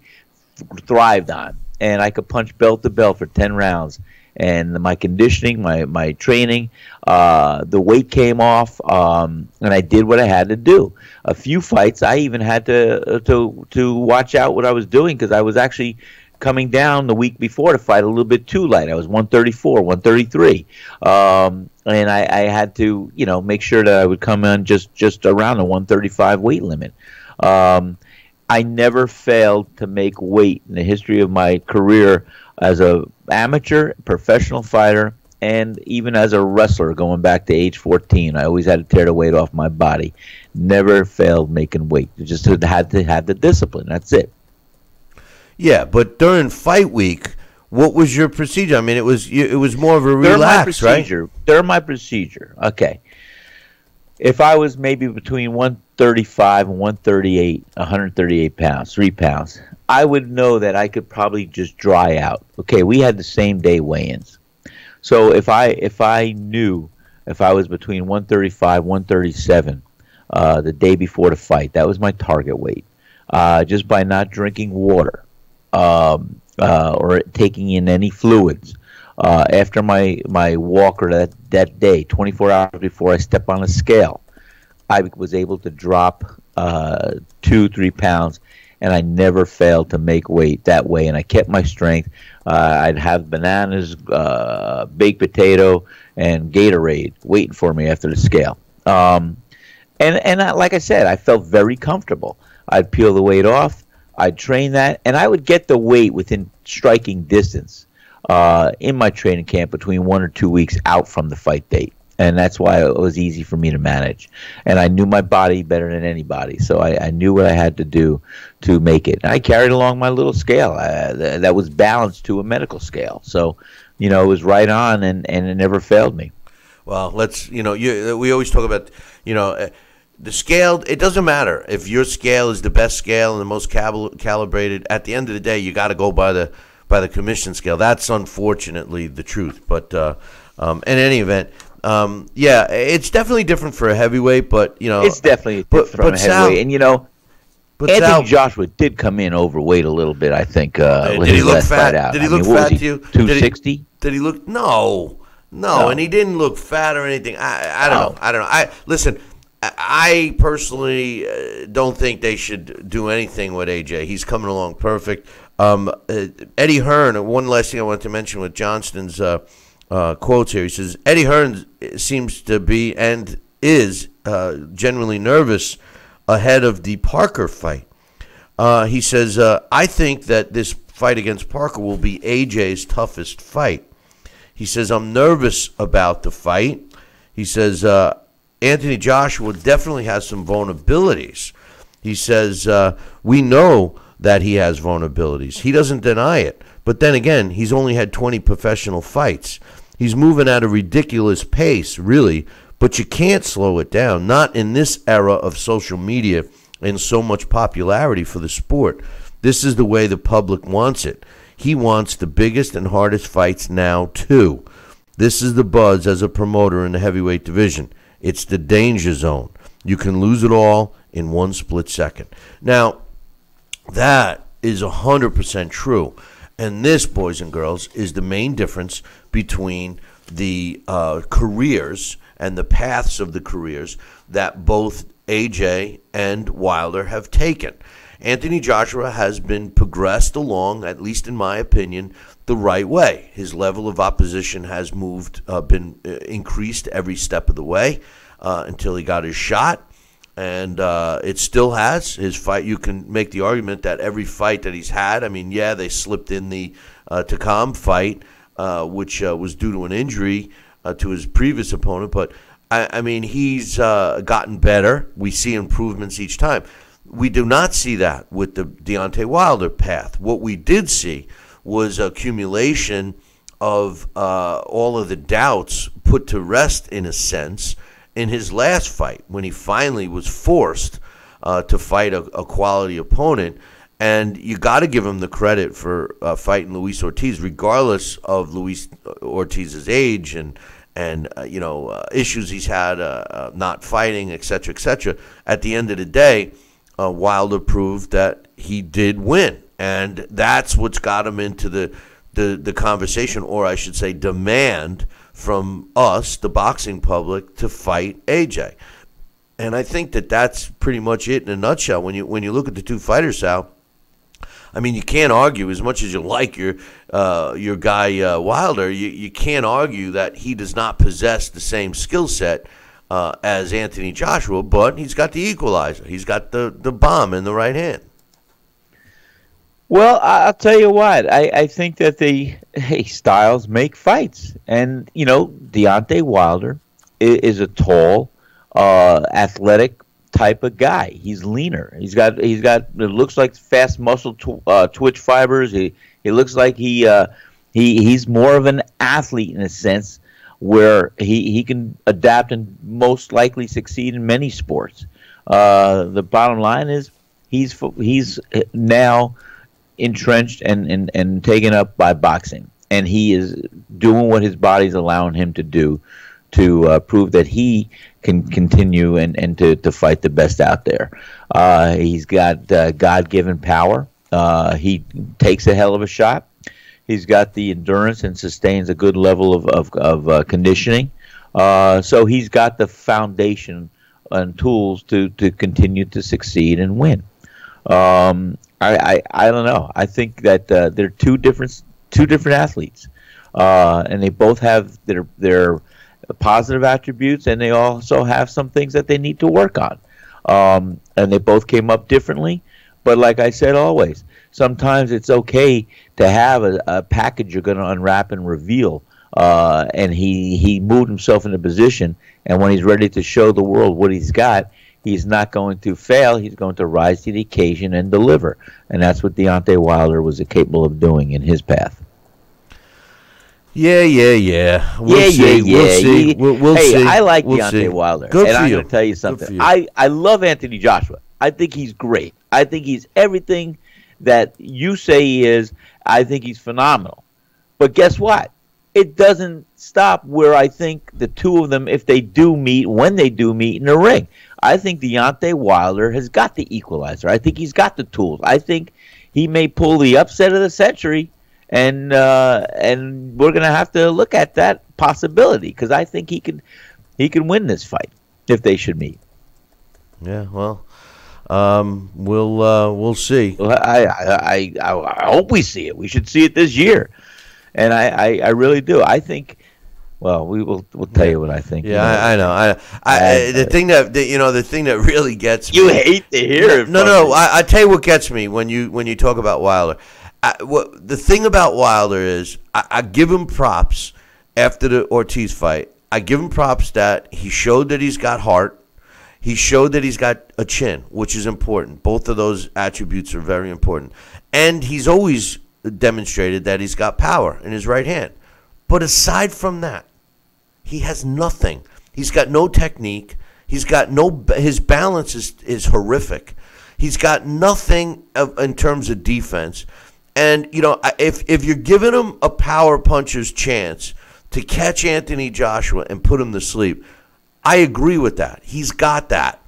thrived on, and I could punch belt to belt for 10 rounds. And my conditioning, my training, the weight came off, and I did what I had to do. A few fights, I even had to watch out what I was doing, because I was actually coming down the week before to fight a little bit too light. I was 134, 133, and I had to, make sure that I would come in just around the 135 weight limit. I never failed to make weight in the history of my career as a amateur, professional fighter, and even as a wrestler going back to age 14. I always had to tear the weight off my body. Never failed making weight. Just had to have the discipline. That's it. Yeah, but during fight week, what was your procedure? I mean, it was more of a relax, right? During my procedure, okay. If I was maybe between 135 and 138, 138 pounds, 3 pounds, I would know that I could probably just dry out. Okay, we had the same day weigh-ins. So if I knew if I was between 135, 137 the day before the fight, that was my target weight. Just by not drinking water or taking in any fluids. After my walker that day, 24 hours before I step on a scale, I was able to drop 2-3 pounds, and I never failed to make weight that way, and I kept my strength. I'd have bananas, baked potato, and Gatorade waiting for me after the scale. And like I said, I felt very comfortable. I'd peel the weight off, I'd train that, and I would get the weight within striking distance in my training camp between 1 or 2 weeks out from the fight date. And that's why it was easy for me to manage. And I knew my body better than anybody, so I knew what I had to do to make it. And I carried along my little scale that was balanced to a medical scale. So, it was right on, and it never failed me. Well, we always talk about, the scale. It doesn't matter if your scale is the best scale and the most calibrated. At the end of the day, you got to go by the commission scale. That's unfortunately the truth. But in any event, yeah, it's definitely different for a heavyweight. But it's definitely different from a heavyweight. And Anthony Joshua did come in overweight a little bit, I think. Did he look fat? Did he look fat to you? 260? Did he look? No, and he didn't look fat or anything. I don't know. Listen. I personally don't think they should do anything with AJ. He's coming along perfect. Eddie Hearn, one last thing I wanted to mention with Johnston's quotes here. He says, Eddie Hearn seems to be and is genuinely nervous ahead of the Parker fight. He says, I think that this fight against Parker will be AJ's toughest fight. He says, I'm nervous about the fight. He says, Anthony Joshua definitely has some vulnerabilities. He says, we know that he has vulnerabilities. He doesn't deny it. But then again, he's only had 20 professional fights. He's moving at a ridiculous pace, really, but you can't slow it down, not in this era of social media and so much popularity for the sport. This is the way the public wants it. He wants the biggest and hardest fights now, too. This is the buzz as a promoter in the heavyweight division. It's the danger zone. You can lose it all in one split second. Now, that is 100% true. And this, boys and girls, is the main difference between the careers and the paths of the careers that both AJ and Wilder have taken. Anthony Joshua has been progressed along, at least in my opinion, the right way. His level of opposition has been increased every step of the way until he got his shot, and it still has. His fight, you can make the argument that every fight that he's had, I mean, yeah, they slipped in the Takam fight, which was due to an injury to his previous opponent, but I mean, he's gotten better. We see improvements each time. We do not see that with the Deontay Wilder path. What we did see was accumulation of all of the doubts put to rest, in a sense, in his last fight when he finally was forced to fight a quality opponent. And you got to give him the credit for fighting Luis Ortiz, regardless of Luis Ortiz's age and issues he's had not fighting, et cetera, et cetera. At the end of the day, Wilder proved that he did win, and that's what's got him into the conversation, or I should say demand from us, the boxing public, to fight AJ. And I think that that's pretty much it in a nutshell. When you look at the two fighters, Sal, I mean, you can't argue, as much as you like your guy Wilder, you can't argue that he does not possess the same skill set as Anthony Joshua, but he's got the equalizer. He's got the bomb in the right hand. Well, I'll tell you what. I think that styles make fights, and Deontay Wilder is a tall, athletic type of guy. He's leaner. He's got. It looks like fast muscle twitch fibers. He looks like he's more of an athlete in a sense, where he can adapt and most likely succeed in many sports. The bottom line is he's now entrenched and taken up by boxing, and he is doing what his body's allowing him to do to prove that he can continue and to fight the best out there. He's got God-given power. He takes a hell of a shot. He's got the endurance and sustains a good level of conditioning. So he's got the foundation and tools to continue to succeed and win. I don't know. I think that they're two different athletes, and they both have their positive attributes, and they also have some things that they need to work on. And they both came up differently, but like I said, always, sometimes it's okay to have a package you're going to unwrap and reveal. And he moved himself in a position, and when he's ready to show the world what he's got, he's not going to fail. He's going to rise to the occasion and deliver. And that's what Deontay Wilder was capable of doing in his path. Yeah. We'll see. We'll see. See. I like We'll Deontay see. Wilder. Good and for I'm you. going to tell you Good something. for you. I love Anthony Joshua. I think he's great. I think he's everything that you say he is. I think he's phenomenal. But guess what? It doesn't stop where I think the two of them, if they do meet, when they do meet in the ring, I think Deontay Wilder has got the equalizer. I think he's got the tools. I think he may pull the upset of the century, and we're going to have to look at that possibility, because I think he can win this fight if they should meet. Yeah, well, we'll see. Well, I hope we see it. We should see it this year, and I really do. I think. Well, we'll tell you what I think. Yeah, I know. The thing that really gets me. You hate to hear it. No. I tell you what gets me when you talk about Wilder. The thing about Wilder is I give him props after the Ortiz fight. I give him props that he showed that he's got heart. He showed that he's got a chin, which is important. Both of those attributes are very important. And he's always demonstrated that he's got power in his right hand. But aside from that, he has nothing. He's got no technique. He's got his balance is horrific. He's got nothing in terms of defense. And, if you're giving him a power puncher's chance to catch Anthony Joshua and put him to sleep, I agree with that. He's got that.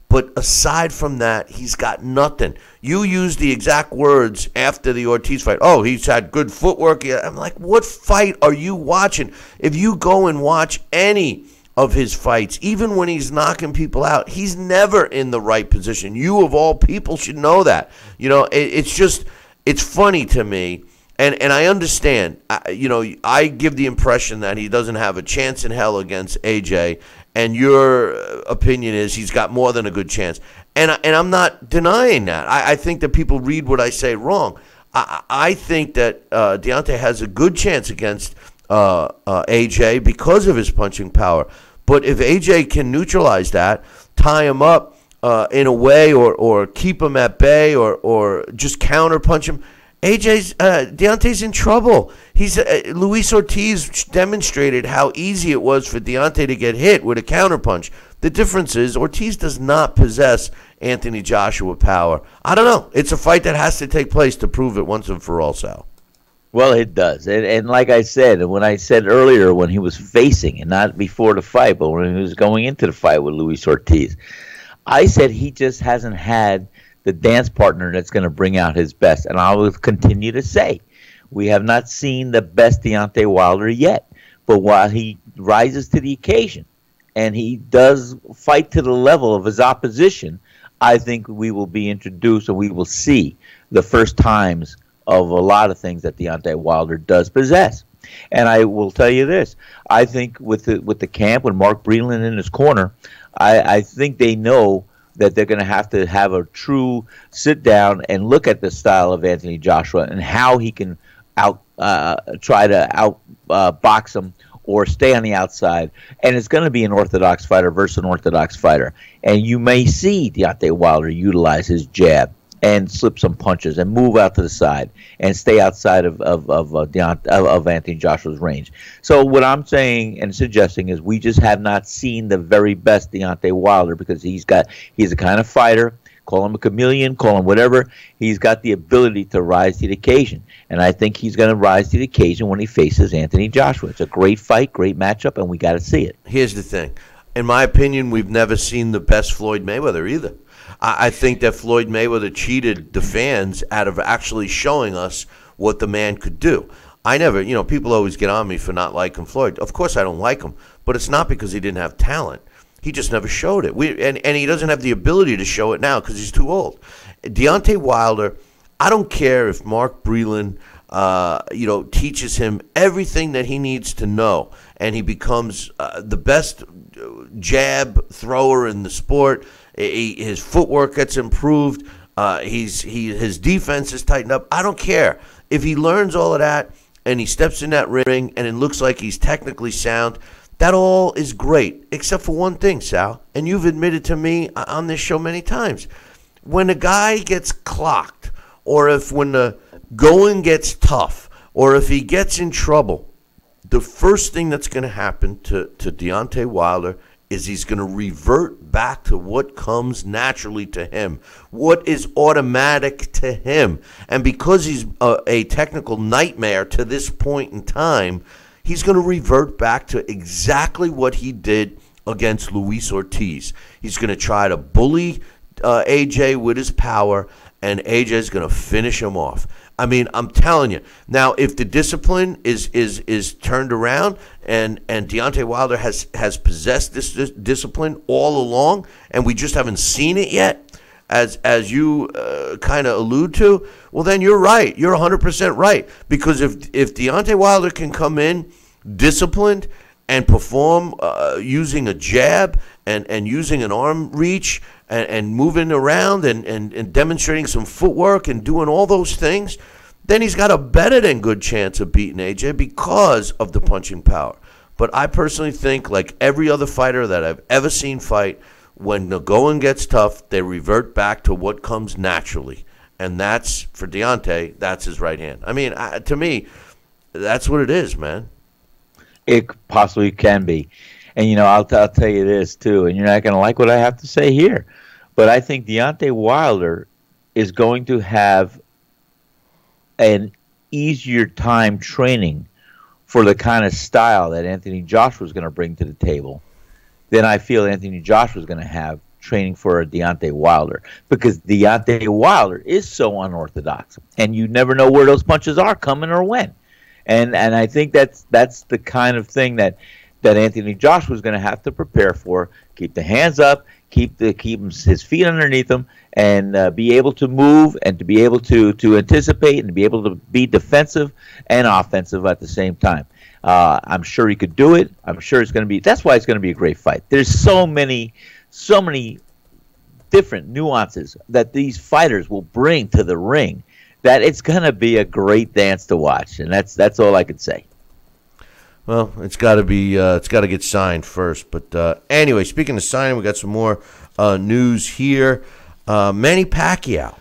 But aside from that, he's got nothing. You used the exact words after the Ortiz fight. Oh, he's had good footwork. I'm like, what fight are you watching? If you go and watch any of his fights, even when he's knocking people out, he's never in the right position. You, of all people, should know that. It's funny to me. And I understand, I give the impression that he doesn't have a chance in hell against AJ, and your opinion is he's got more than a good chance. And I'm not denying that. I think that people read what I say wrong. I think that Deontay has a good chance against AJ because of his punching power. But if AJ can neutralize that, tie him up in a way, or keep him at bay, or just counter punch him, Deontay's in trouble. Luis Ortiz demonstrated how easy it was for Deontay to get hit with a counterpunch. The difference is Ortiz does not possess Anthony Joshua power. I don't know. It's a fight that has to take place to prove it once and for all, Sal. Well, it does. And like I said, when I said earlier, when he was facing, and not before the fight, but when he was going into the fight with Luis Ortiz, I said he just hasn't had the dance partner that's going to bring out his best. And I will continue to say, we have not seen the best Deontay Wilder yet. But while he rises to the occasion and he does fight to the level of his opposition, I think we will be introduced, and we will see the first times of a lot of things that Deontay Wilder does possess. And I will tell you this, I think with the camp, with Mark Breland in his corner, I think they know that they're going to have a true sit down and look at the style of Anthony Joshua and how he can try to box him or stay on the outside. And it's going to be an orthodox fighter versus an orthodox fighter. And you may see Deontay Wilder utilize his jab and slip some punches and move out to the side and stay outside of Anthony Joshua's range. So what I'm saying and suggesting is we just have not seen the very best Deontay Wilder, because he's a kind of fighter. Call him a chameleon, call him whatever. He's got the ability to rise to the occasion. And I think he's going to rise to the occasion when he faces Anthony Joshua. It's a great fight, great matchup, and we got to see it. Here's the thing. In my opinion, we've never seen the best Floyd Mayweather either. I think that Floyd Mayweather cheated the fans out of actually showing us what the man could do. I never, people always get on me for not liking Floyd. Of course I don't like him, but it's not because he didn't have talent. He just never showed it. And he doesn't have the ability to show it now because he's too old. Deontay Wilder, I don't care if Mark Breland, teaches him everything that he needs to know, and he becomes the best jab thrower in the sport. His footwork gets improved. His defense is tightened up. I don't care if he learns all of that and he steps in that ring and it looks like he's technically sound. That all is great, except for one thing, Sal, and you've admitted to me on this show many times. When a guy gets clocked, or when the going gets tough, or if he gets in trouble, the first thing that's going to happen to Deontay Wilder is he's going to revert back to what comes naturally to him, what is automatic to him. And because he's a technical nightmare to this point in time, he's going to revert back to exactly what he did against Luis Ortiz. He's going to try to bully AJ with his power, and AJ is going to finish him off. I mean, I'm telling you. Now, if the discipline is turned around and Deontay Wilder has possessed this discipline all along, and we just haven't seen it yet, as you kind of allude to, well, then you're right. You're 100% right. Because if Deontay Wilder can come in disciplined and perform using a jab and using an arm reach and moving around and demonstrating some footwork and doing all those things, then he's got a better than good chance of beating AJ because of the punching power. But I personally think, like every other fighter that I've ever seen fight, when the going gets tough, they revert back to what comes naturally. And that's, for Deontay, that's his right hand. I mean, to me, that's what it is, man. It possibly can be. And, I'll tell you this, too, and you're not going to like what I have to say here, but I think Deontay Wilder is going to have an easier time training for the kind of style that Anthony Joshua is going to bring to the table than I feel Anthony Joshua is going to have training for a Deontay Wilder, because Deontay Wilder is so unorthodox, and you never know where those punches are coming or when. And I think that's the kind of thing that Anthony Joshua is going to have to prepare for. Keep the hands up, keep his feet underneath him, and be able to move and to be able to anticipate and to be able to be defensive and offensive at the same time. I'm sure he could do it. I'm sure it's going to be. That's why it's going to be a great fight. There's so many different nuances that these fighters will bring to the ring that it's going to be a great dance to watch, and that's all I could say. Well, it's got to be. It's got to get signed first. But anyway, speaking of signing, we got some more news here. Manny Pacquiao,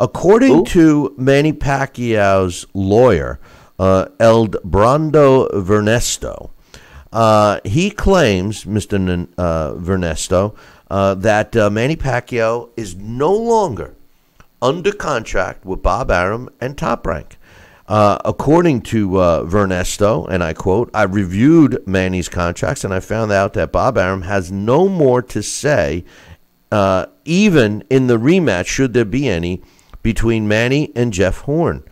according to Manny Pacquiao's lawyer, Elbrando Vernesto, he claims, Mr. Vernesto, that Manny Pacquiao is no longer under contract with Bob Arum and Top Rank. According to Vernesto, and I quote, "I reviewed Manny's contracts and I found out that Bob Arum has no more to say, even in the rematch, should there be any, between Manny and Jeff Horn.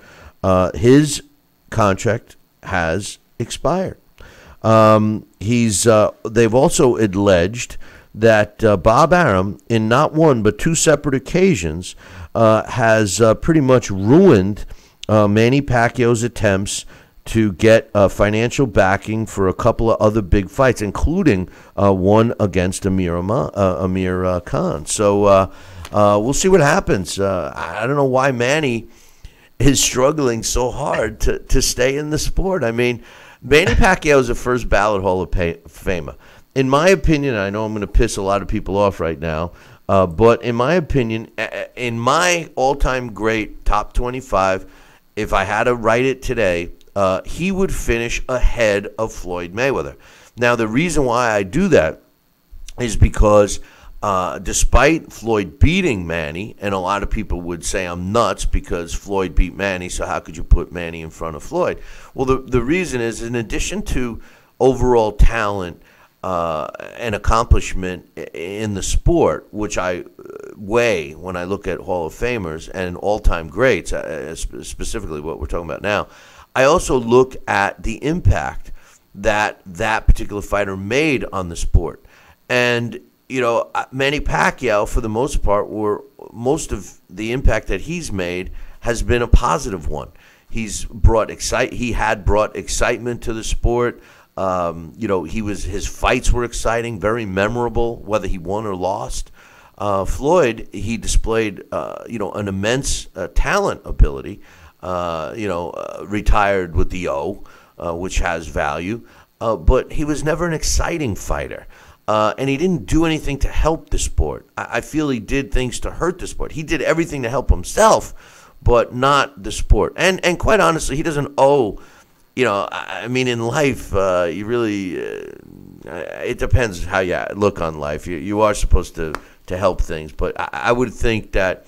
His contract has expired." They've also alleged that Bob Arum, in not one but two separate occasions, has pretty much ruined Manny Pacquiao's attempts to get financial backing for a couple of other big fights, including one against Amir Khan. So we'll see what happens. I don't know why Manny is struggling so hard to stay in the sport. I mean, Manny Pacquiao is a first ballot Hall of Famer. In my opinion, I know I'm going to piss a lot of people off right now, but in my opinion, in my all-time great top 25, if I had to write it today, he would finish ahead of Floyd Mayweather. Now, the reason why I do that is because despite Floyd beating Manny, and a lot of people would say I'm nuts because Floyd beat Manny, so how could you put Manny in front of Floyd? Well, the reason is, in addition to overall talent and accomplishment in the sport, which I weigh when I look at Hall of Famers and all-time greats, specifically what we're talking about now, I also look at the impact that particular fighter made on the sport. And, you know, Manny Pacquiao, for the most part, most of the impact that he's made has been a positive one. He had brought excitement to the sport. You know, his fights were exciting, very memorable, whether he won or lost. Floyd, he displayed, you know, an immense talent ability. Retired with the O, which has value, but he was never an exciting fighter, and he didn't do anything to help the sport. I feel he did things to hurt the sport. He did everything to help himself, but not the sport. And quite honestly, he doesn't owe. You know, I mean, in life, you really, it depends how you look on life. You are supposed to help things, but I would think that,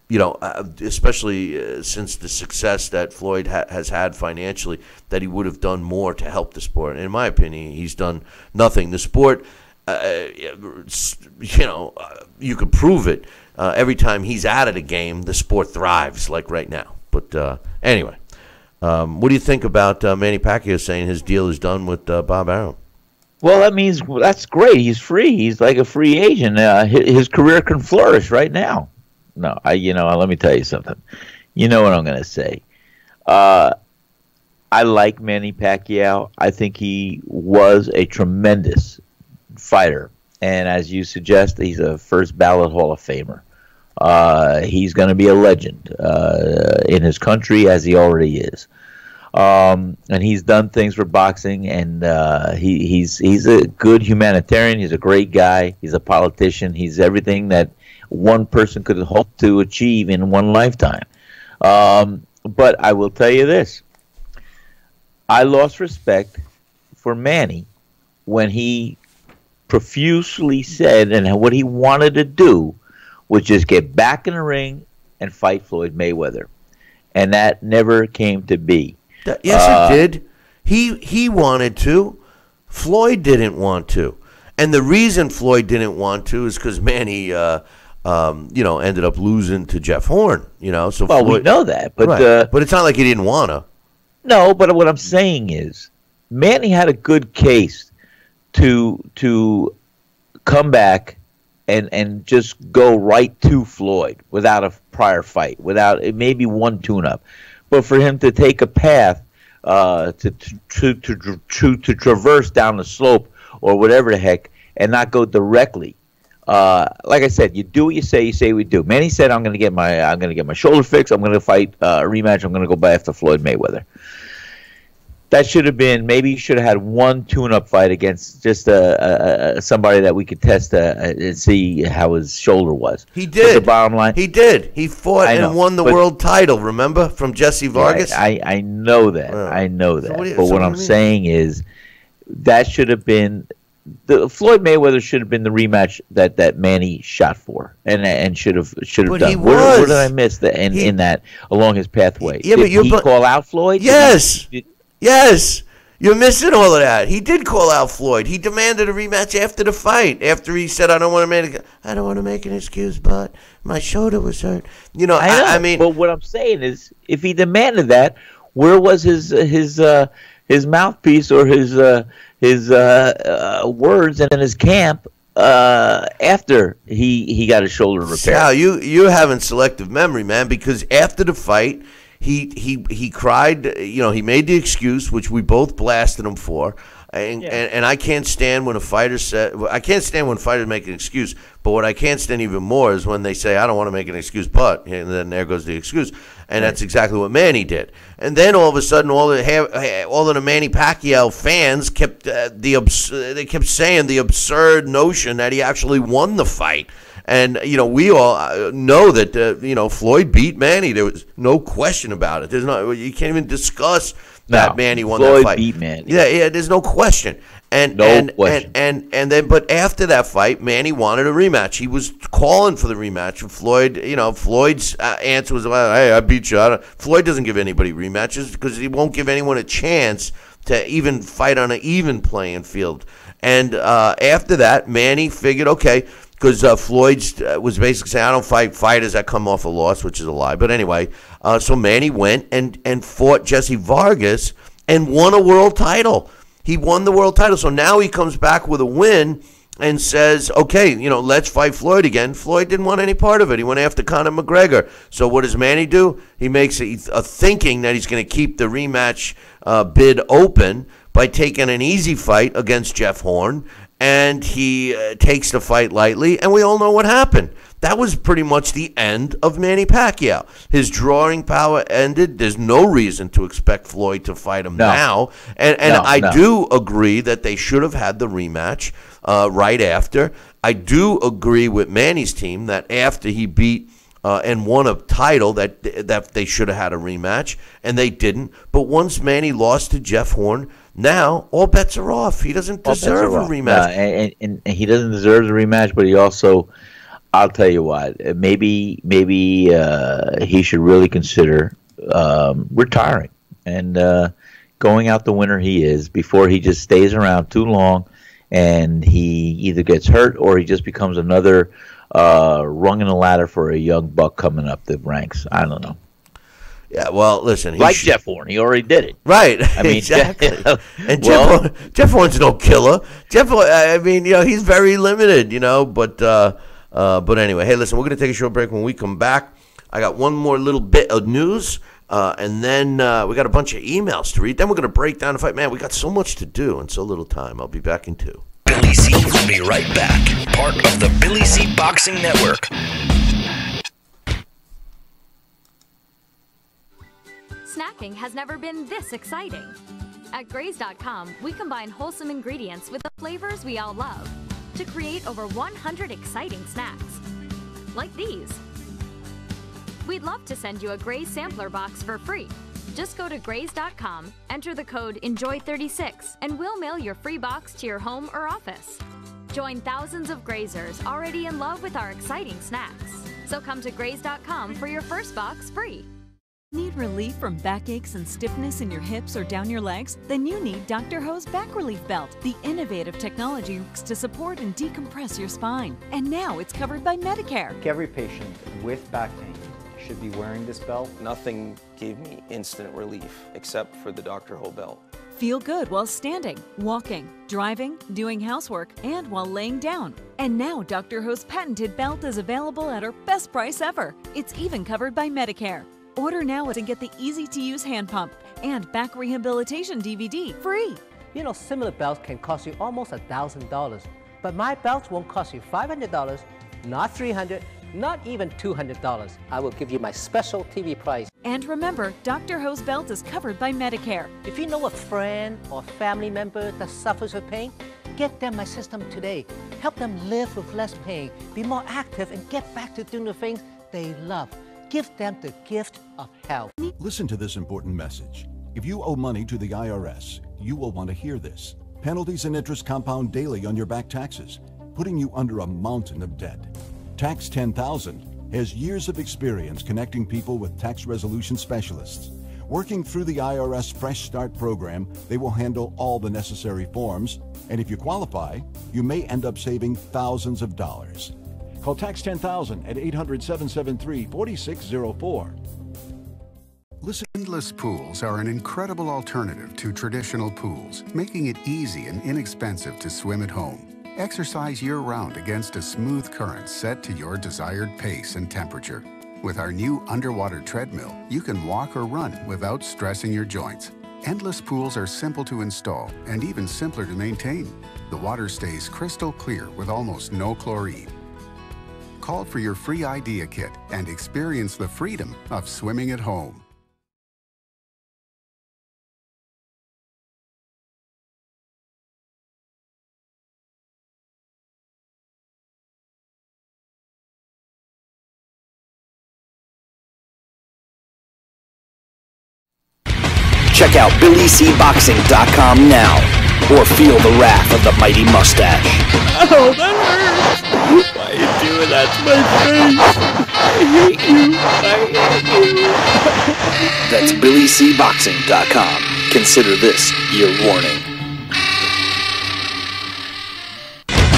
you know, especially since the success that Floyd has had financially, that he would have done more to help the sport. And in my opinion, he's done nothing. The sport, you know, you could prove it. Every time he's out of the game, the sport thrives, like right now. But anyway. What do you think about Manny Pacquiao saying his deal is done with Bob Arum? Well, that means that's great. He's free. He's like a free agent. His career can flourish right now. No, let me tell you something. You know what I'm going to say. I like Manny Pacquiao. I think he was a tremendous fighter. And as you suggest, he's a first ballot Hall of Famer. He's going to be a legend in his country, as he already is. And he's done things for boxing, and he's a good humanitarian. He's a great guy. He's a politician. He's everything that one person could hope to achieve in one lifetime. But I will tell you this. I lost respect for Manny when he profusely said and what he wanted to do was just get back in the ring and fight Floyd Mayweather. And that never came to be. Yes, it did. He wanted to. Floyd didn't want to. And the reason Floyd didn't want to is because Manny, ended up losing to Jeff Horn. So well, Floyd, we know that. But, right. But it's not like he didn't want to. No, but what I'm saying is Manny had a good case to come back and just go right to Floyd without a prior fight, without maybe one tune-up. But for him to take a path to traverse down the slope or whatever the heck and not go directly, like I said, you do what you say we do. Manny said, I'm going to get my shoulder fixed. I'm going to fight a rematch. I'm going to go by after Floyd Mayweather. That should have been, maybe you should have had one tune-up fight against just somebody that we could test and see how his shoulder was. He did. But the bottom line, he did. He fought and won the world title. Remember, from Jesse Vargas. Right, I know that. I know that. But what I'm saying is, that should have been the Floyd Mayweather should have been the rematch that Manny shot for and should have done. Where did I miss in that along his pathway? Yeah, did he call out Floyd? Yes. Yes, you're missing all of that. He did call out Floyd. He demanded a rematch after the fight. After he said, "I don't want to make an excuse, but my shoulder was hurt." I mean, but what I'm saying is, if he demanded that, where was his mouthpiece or his words in his camp after he got his shoulder repaired? Sal, you having selective memory, man. Because after the fight, he cried. You know, he made the excuse, which we both blasted him for. And I can't stand when a fighter I can't stand when fighters make an excuse. But what I can't stand even more is when they say, I don't want to make an excuse, but, and then there goes the excuse. And that's exactly what Manny did. And then all of a sudden, all of the Manny Pacquiao fans kept they kept saying the absurd notion that he actually won the fight. And, you know, we all know that, you know, Floyd beat Manny. There was no question about it. You can't even discuss that Manny won that fight. Floyd beat Manny. Yeah, there's no question. And then, but after that fight, Manny wanted a rematch. He was calling for the rematch. And Floyd, you know, Floyd's answer was, well, hey, I beat you. Floyd doesn't give anybody rematches because he won't give anyone a chance to even fight on an even playing field. And after that, Manny figured, okay, because Floyd was basically saying, I don't fight fighters that come off a loss, which is a lie. But anyway, so Manny went and fought Jesse Vargas and won a world title. He won the world title. So now he comes back with a win and says, okay, you know, let's fight Floyd again. Floyd didn't want any part of it. He went after Conor McGregor. So what does Manny do? He makes a thinking that he's going to keep the rematch bid open by taking an easy fight against Jeff Horn. And he takes the fight lightly, and we all know what happened. That was pretty much the end of Manny Pacquiao. His drawing power ended. There's no reason to expect Floyd to fight him now. And I do agree that they should have had the rematch right after. I do agree with Manny's team that after he beat and won a title that they should have had a rematch, and they didn't. But once Manny lost to Jeff Horn, now all bets are off. He doesn't deserve a rematch. And he doesn't deserve a rematch, but he also, I'll tell you what, maybe he should really consider retiring and going out the winner he is before he just stays around too long and he either gets hurt or he just becomes another rung in the ladder for a young buck coming up the ranks. I don't know. Yeah, well, listen. Jeff Horn, he already did it. Right, I mean, exactly. And Jeff Horn's no killer. I mean, you know, he's very limited, you know. But anyway, hey, listen, we're going to take a short break. When we come back, I got one more little bit of news, and then we got a bunch of emails to read. Then we're going to break down the fight. Man, we got so much to do and so little time. I'll be back in 2. Billy C will be right back. Part of the Billy C Boxing Network. Snacking has never been this exciting. At Graze.com, we combine wholesome ingredients with the flavors we all love to create over 100 exciting snacks, like these. We'd love to send you a Graze sampler box for free. Just go to Graze.com, enter the code ENJOY36, and we'll mail your free box to your home or office. Join thousands of Grazers already in love with our exciting snacks. So come to Graze.com for your first box free. Need relief from backaches and stiffness in your hips or down your legs? Then you need Dr. Ho's Back Relief Belt. The innovative technology works to support and decompress your spine. And now it's covered by Medicare. Every patient with back pain should be wearing this belt. Nothing gave me instant relief except for the Dr. Ho belt. Feel good while standing, walking, driving, doing housework, and while laying down. And now Dr. Ho's patented belt is available at our best price ever. It's even covered by Medicare. Order now and get the easy-to-use hand pump and back rehabilitation DVD free. You know, similar belts can cost you almost $1,000, but my belts won't cost you $500, not $300, not even $200. I will give you my special TV price. And remember, Dr. Ho's belt is covered by Medicare. If you know a friend or family member that suffers with pain, get them my system today. Help them live with less pain, be more active, and get back to doing the things they love. Give them the gift of health. Listen to this important message. If you owe money to the IRS, you will want to hear this. Penalties and interest compound daily on your back taxes, putting you under a mountain of debt. Tax 10,000 has years of experience connecting people with tax resolution specialists. Working through the IRS Fresh Start program, they will handle all the necessary forms, and if you qualify, you may end up saving thousands of dollars. Call Tax 10,000 at 800-773-4604. Endless pools are an incredible alternative to traditional pools, making it easy and inexpensive to swim at home. Exercise year-round against a smooth current set to your desired pace and temperature. With our new underwater treadmill, you can walk or run without stressing your joints. Endless pools are simple to install and even simpler to maintain. The water stays crystal clear with almost no chlorine. Call for your free idea kit and experience the freedom of swimming at home. Check out BillyCBoxing.com now, or feel the wrath of the mighty mustache. Oh, that hurts. Why are you doing that to my face? I hate you. That's BillyCBoxing.com. Consider this your warning.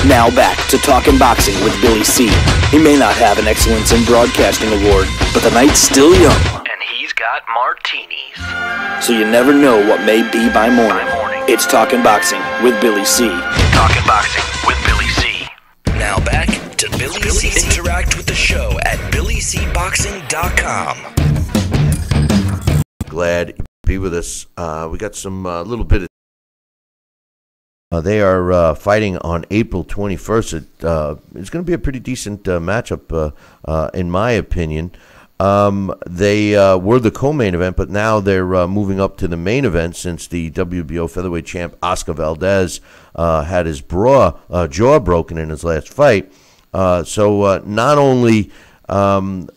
Now back to Talkin' Boxing with Billy C. He may not have an Excellence in Broadcasting award, but the night's still young. And he's got martinis. So you never know what may be by morning. It's Talkin' Boxing with Billy C. Talkin' Boxing with Billy C. Now back to Billy C. Interact with the show at BillyCBoxing.com. Glad you be with us. We got some little bit of. They are fighting on April 21st. It's going to be a pretty decent matchup, in my opinion. They were the co-main event, but now they're moving up to the main event since the WBO featherweight champ Oscar Valdez had his jaw broken in his last fight. So not only, I'm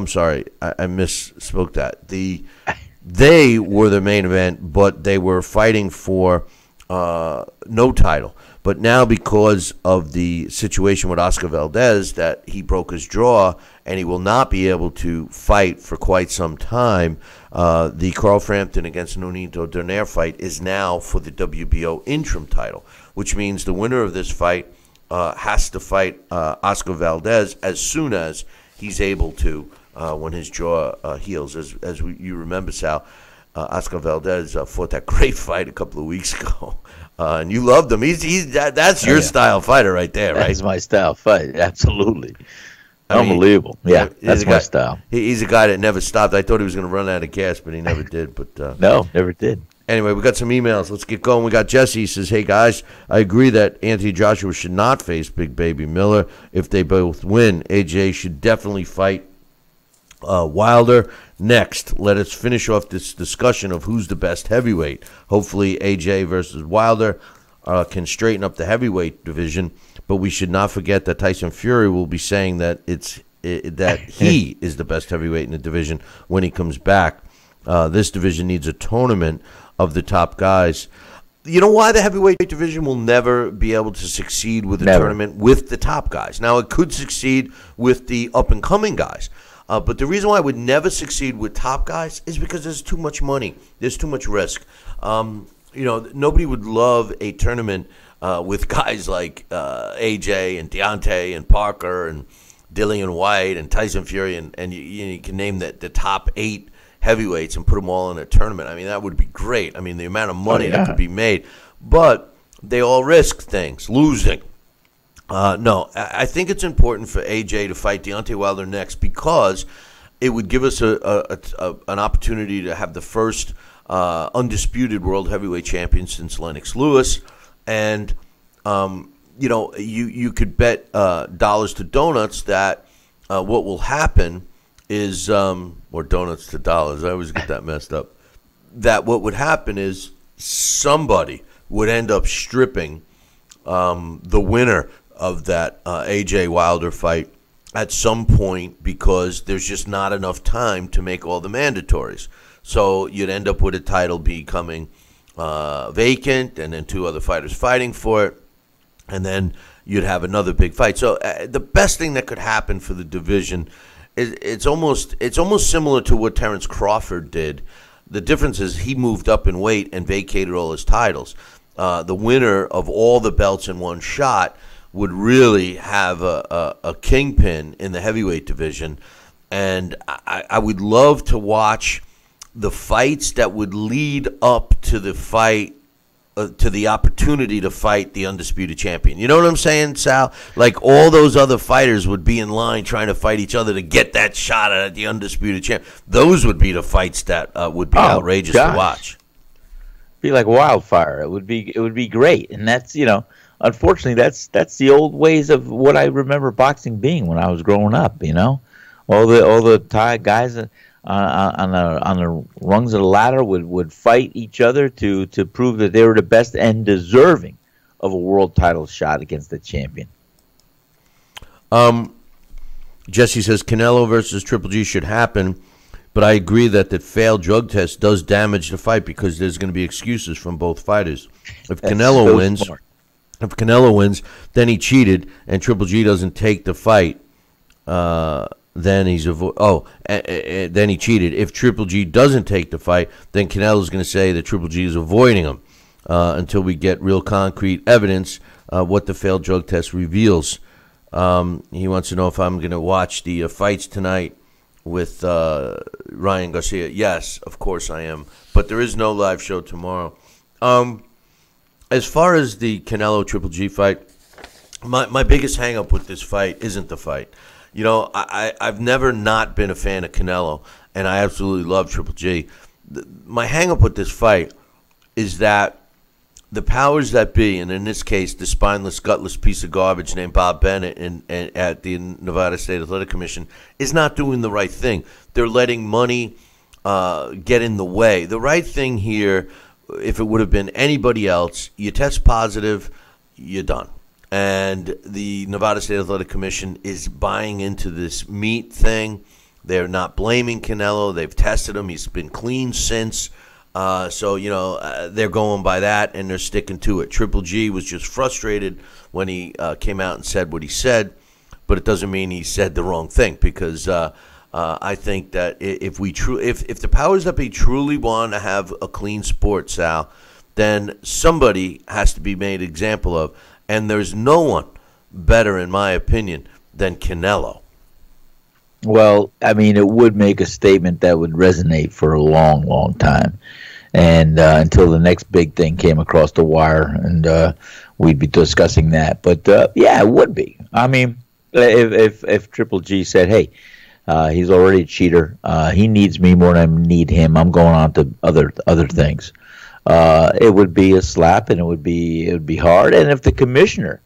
sorry, I misspoke that. They were the main event, but they were fighting for no title. But now, because of the situation with Oscar Valdez, that he broke his jaw and he will not be able to fight for quite some time, the Carl Frampton against Nonito Donaire fight is now for the WBO interim title, which means the winner of this fight has to fight Oscar Valdez as soon as he's able to when his jaw heals. As you remember, Sal, Oscar Valdez fought that great fight a couple of weeks ago. And you loved him. That's your style fighter right there, right? That's my style fight. Absolutely. Unbelievable. Yeah, that's my style. He's a guy that never stopped. I thought he was going to run out of gas, but he never did. But no, never did. Anyway, we got some emails. Let's get going. We got Jesse. He says, hey, guys, I agree that Anthony Joshua should not face Big Baby Miller. If they both win, AJ should definitely fight Wilder. Next, let us finish off this discussion of who's the best heavyweight. Hopefully, AJ versus Wilder can straighten up the heavyweight division, but we should not forget that Tyson Fury will be saying that that he is the best heavyweight in the division when he comes back. This division needs a tournament of the top guys. You know why the heavyweight division will never be able to succeed with a tournament with the top guys? Now, it could succeed with the up-and-coming guys. But the reason why it would never succeed with top guys is because there's too much money. There's too much risk. Nobody would love a tournament with guys like AJ and Deontay and Parker and Dillian White and Tyson Fury, and you can name the top 8 heavyweights and put them all in a tournament. I mean, that would be great. I mean, the amount of money that could be made. But they all risk things, losing. No, I think it's important for AJ to fight Deontay Wilder next because it would give us an opportunity to have the first undisputed world heavyweight champion since Lennox Lewis. And, you could bet dollars to donuts that what will happen is, or donuts to dollars, I always get that messed up, that what would happen is somebody would end up stripping the winner of that AJ Wilder fight at some point because there's just not enough time to make all the mandatories. So you'd end up with a title becoming vacant and then 2 other fighters fighting for it, and then you'd have another big fight. So the best thing that could happen for the division is it's almost similar to what Terrence Crawford did. The difference is he moved up in weight and vacated all his titles. The winner of all the belts in one shot would really have a kingpin in the heavyweight division. And I would love to watch the fights that would lead up to the fight to the opportunity to fight the undisputed champion. You know what I'm saying, Sal? Like all those other fighters would be in line trying to fight each other to get that shot at the undisputed champ. Those would be the fights that would be outrageous to watch. Be like wildfire. It would be great, and that's unfortunately that's the old ways of what I remember boxing being when I was growing up. All the guys on the rungs of the ladder would fight each other to prove that they were the best and deserving of a world title shot against the champion. Jesse says Canelo versus Triple G should happen, but I agree that the failed drug test does damage the fight because there's going to be excuses from both fighters. If Canelo wins, then he cheated, and Triple G doesn't take the fight. Then then he cheated. If Triple G doesn't take the fight, then Canelo's going to say that Triple G is avoiding him until we get real concrete evidence what the failed drug test reveals. He wants to know if I'm going to watch the fights tonight with Ryan Garcia. Yes, of course I am. But there is no live show tomorrow. As far as the Canelo Triple G fight, my biggest hang-up with this fight isn't the fight. I've never not been a fan of Canelo, and I absolutely love Triple G. My hang-up with this fight is that the powers that be, and in this case, the spineless, gutless piece of garbage named Bob Bennett at the Nevada State Athletic Commission, is not doing the right thing. They're letting money get in the way. The right thing here, if it would have been anybody else, you test positive, you're done. And the Nevada State Athletic Commission is buying into this meat thing. They're not blaming Canelo. They've tested him. He's been clean since. So they're going by that, and they're sticking to it. Triple G was just frustrated when he came out and said what he said, but it doesn't mean he said the wrong thing, because I think that if the powers that be truly want to have a clean sport, Sal, then somebody has to be made example of. And there's no one better, in my opinion, than Canelo. Well, I mean, it would make a statement that would resonate for a long, long time. And until the next big thing came across the wire, and we'd be discussing that. But, yeah, it would be. I mean, if Triple G said, hey, he's already a cheater. He needs me more than I need him. I'm going on to other things. It would be a slap, and it would be hard. And if the commissioner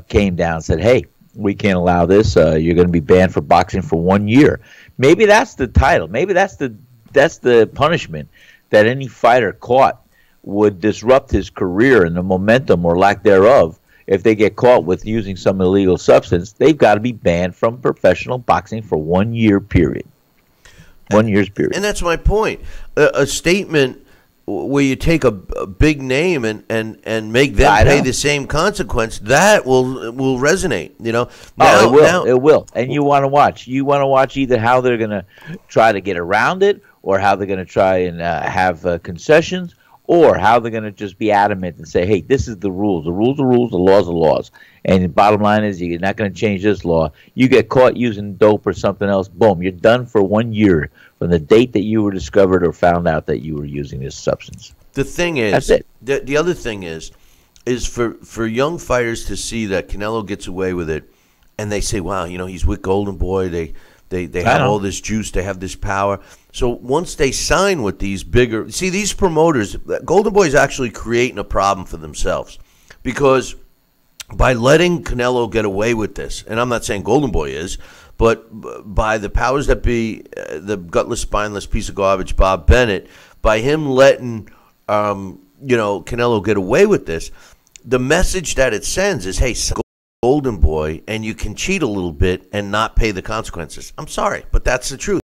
came down and said, hey, we can't allow this, you're going to be banned for boxing for 1 year, maybe that's the title. Maybe that's the punishment, that any fighter caught would disrupt his career and the momentum or lack thereof. If they get caught with using some illegal substance, they've got to be banned from professional boxing for 1 year period. 1 year's period. And that's my point. A statement where you take a big name and make them pay the same consequence, that will resonate. It will. And you want to watch. You want to watch either how they're going to try to get around it, or how they're going to try and have concessions, or how they're going to just be adamant and say, hey, this is the rules. The rules are rules, the laws are laws. And the bottom line is, you're not going to change this law. You get caught using dope or something else, boom, you're done for 1 year from the date that you were discovered or found out that you were using this substance. The thing is, that's it. The other thing is for young fighters to see that Canelo gets away with it, and they say, wow, he's with Golden Boy. They have all this juice. They have this power. So once they sign with these bigger – see, these promoters, Golden Boy is actually creating a problem for themselves, because by letting Canelo get away with this, and I'm not saying Golden Boy is, but by the powers that be, the gutless, spineless piece of garbage, Bob Bennett, by him letting Canelo get away with this, the message that it sends is, hey, Golden Boy, and you can cheat a little bit and not pay the consequences. I'm sorry, but that's the truth.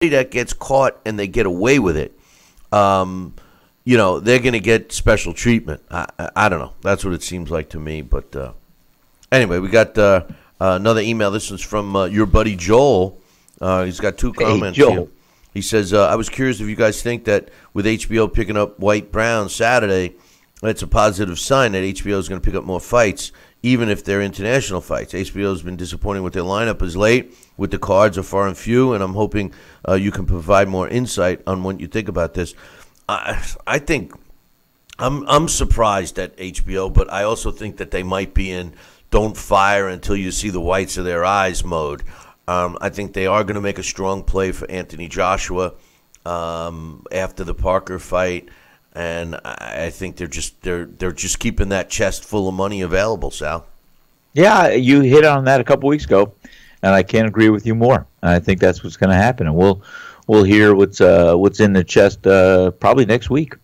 That gets caught and they get away with it, they're going to get special treatment. I don't know. That's what it seems like to me. But anyway, we got another email. This is from your buddy Joel. He's got two comments here. He says, I was curious if you guys think that with HBO picking up White Brown Saturday, that's a positive sign that HBO is going to pick up more fights, even if they're international fights. HBO has been disappointing with their lineup as late, with the cards are far and few, and I'm hoping you can provide more insight on what you think about this. I think I'm surprised at HBO, but I also think that they might be in don't fire until you see the whites of their eyes mode. I think they are going to make a strong play for Anthony Joshua after the Parker fight, and I think they're just keeping that chest full of money available, Sal. Yeah, you hit on that a couple weeks ago, and I can't agree with you more. I think that's what's going to happen, and we'll hear what's in the chest probably next week.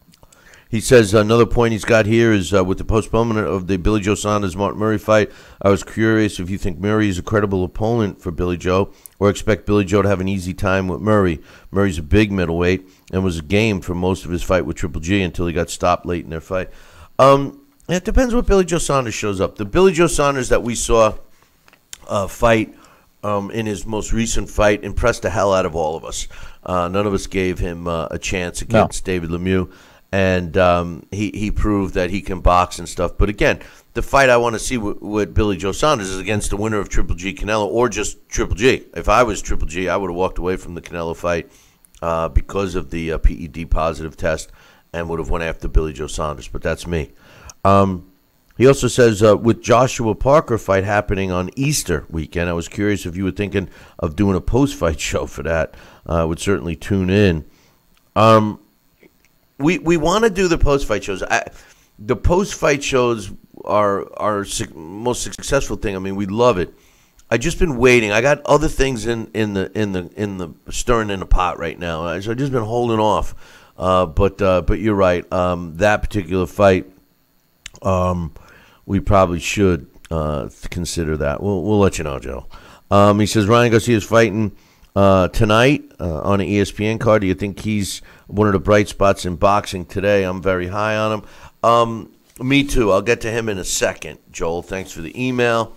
He says another point he's got here is with the postponement of the Billy Joe Saunders-Martin Murray fight, I was curious if you think Murray is a credible opponent for Billy Joe or expect Billy Joe to have an easy time with Murray. Murray's a big middleweight and was game for most of his fight with Triple G until he got stopped late in their fight. It depends what Billy Joe Saunders shows up. The Billy Joe Saunders that we saw fight in his most recent fight impressed the hell out of all of us. None of us gave him a chance against David Lemieux. And he proved that he can box and stuff. But again, the fight I want to see with Billy Joe Saunders is against the winner of Triple G Canelo or just Triple G. If I was Triple G, I would have walked away from the Canelo fight because of the PED positive test and would have went after Billy Joe Saunders. But that's me. He also says, with Joshua Parker fight happening on Easter weekend, I was curious if you were thinking of doing a post-fight show for that. I would certainly tune in. We want to do the post-fight shows. The post-fight shows are most successful thing. I mean, we love it. I just been waiting. I got other things in the stirring in the pot right now. So I've just been holding off. But you're right. That particular fight, we probably should consider that. We'll let you know, Joe. He says Ryan Garcia's fighting tonight on an ESPN card. Do you think he's one of the bright spots in boxing today? I'm very high on him. Me too. I'll get to him in a second, Joel. Thanks for the email.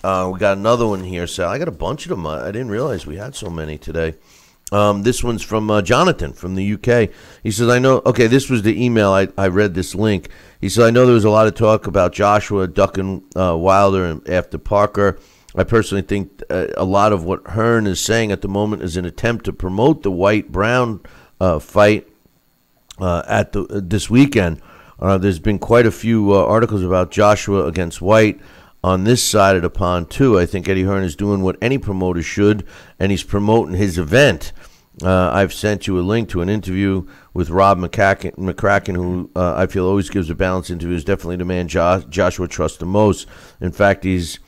We got another one here, Sal. I got a bunch of them. I didn't realize we had so many today. This one's from Jonathan from the UK. He says, I know, okay, this was the email. I read this link. He said, I know there was a lot of talk about Joshua ducking Wilder and after Parker. I personally think a lot of what Hearn is saying at the moment is an attempt to promote the White-Brown fight at this weekend. There's been quite a few articles about Joshua against White on this side of the pond, too. I think Eddie Hearn is doing what any promoter should, and he's promoting his event. I've sent you a link to an interview with Rob McCracken, who I feel always gives a balanced interview. Is definitely the man Joshua trusts the most. In fact, he's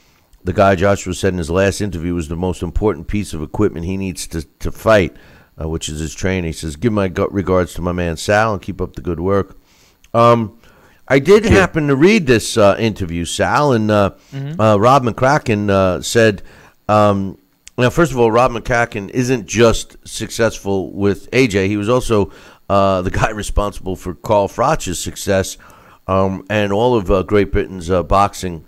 the guy Joshua said in his last interview was the most important piece of equipment he needs to fight, which is his training. He says, give my regards to my man Sal and keep up the good work. I did happen to read this interview, Sal, and Rob McCracken said, now, first of all, Rob McCracken isn't just successful with AJ. He was also the guy responsible for Carl Froch's success and all of Great Britain's boxing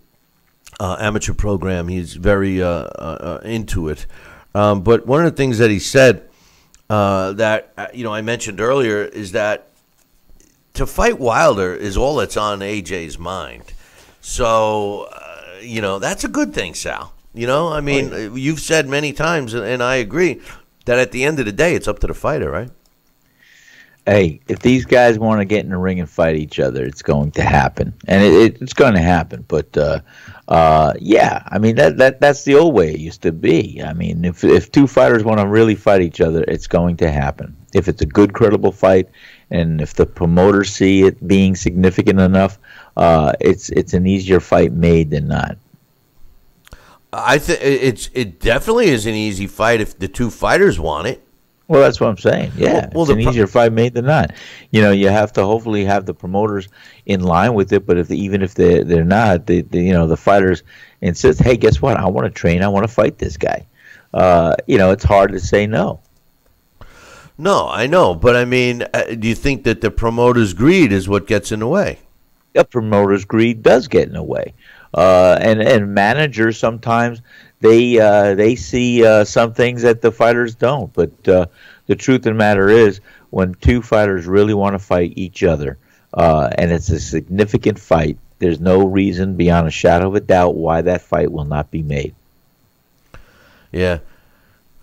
amateur program. He's very into it. But one of the things that he said that I mentioned earlier is that to fight Wilder is all that's on AJ's mind. So, that's a good thing, Sal. I mean, you've said many times, and I agree, that at the end of the day, it's up to the fighter, right? Hey, if these guys want to get in the ring and fight each other, it's going to happen, and it's going to happen. But yeah, I mean that's the old way it used to be. I mean, if two fighters want to really fight each other, it's going to happen. If it's a good, credible fight, and if the promoters see it being significant enough, it's an easier fight made than not. I think it definitely is an easy fight if the two fighters want it. Well, that's what I'm saying. Yeah, it's an easier fight made than not. You have to hopefully have the promoters in line with it. But even if they're not, the fighters insist, hey, guess what? I want to train. I want to fight this guy. It's hard to say no. No, I know, but I mean, do you think that the promoters' greed is what gets in the way? The promoters' greed does get in the way, and managers sometimes. They see some things that the fighters don't. But the truth of the matter is, when two fighters really want to fight each other, and it's a significant fight, there's no reason beyond a shadow of a doubt why that fight will not be made. Yeah,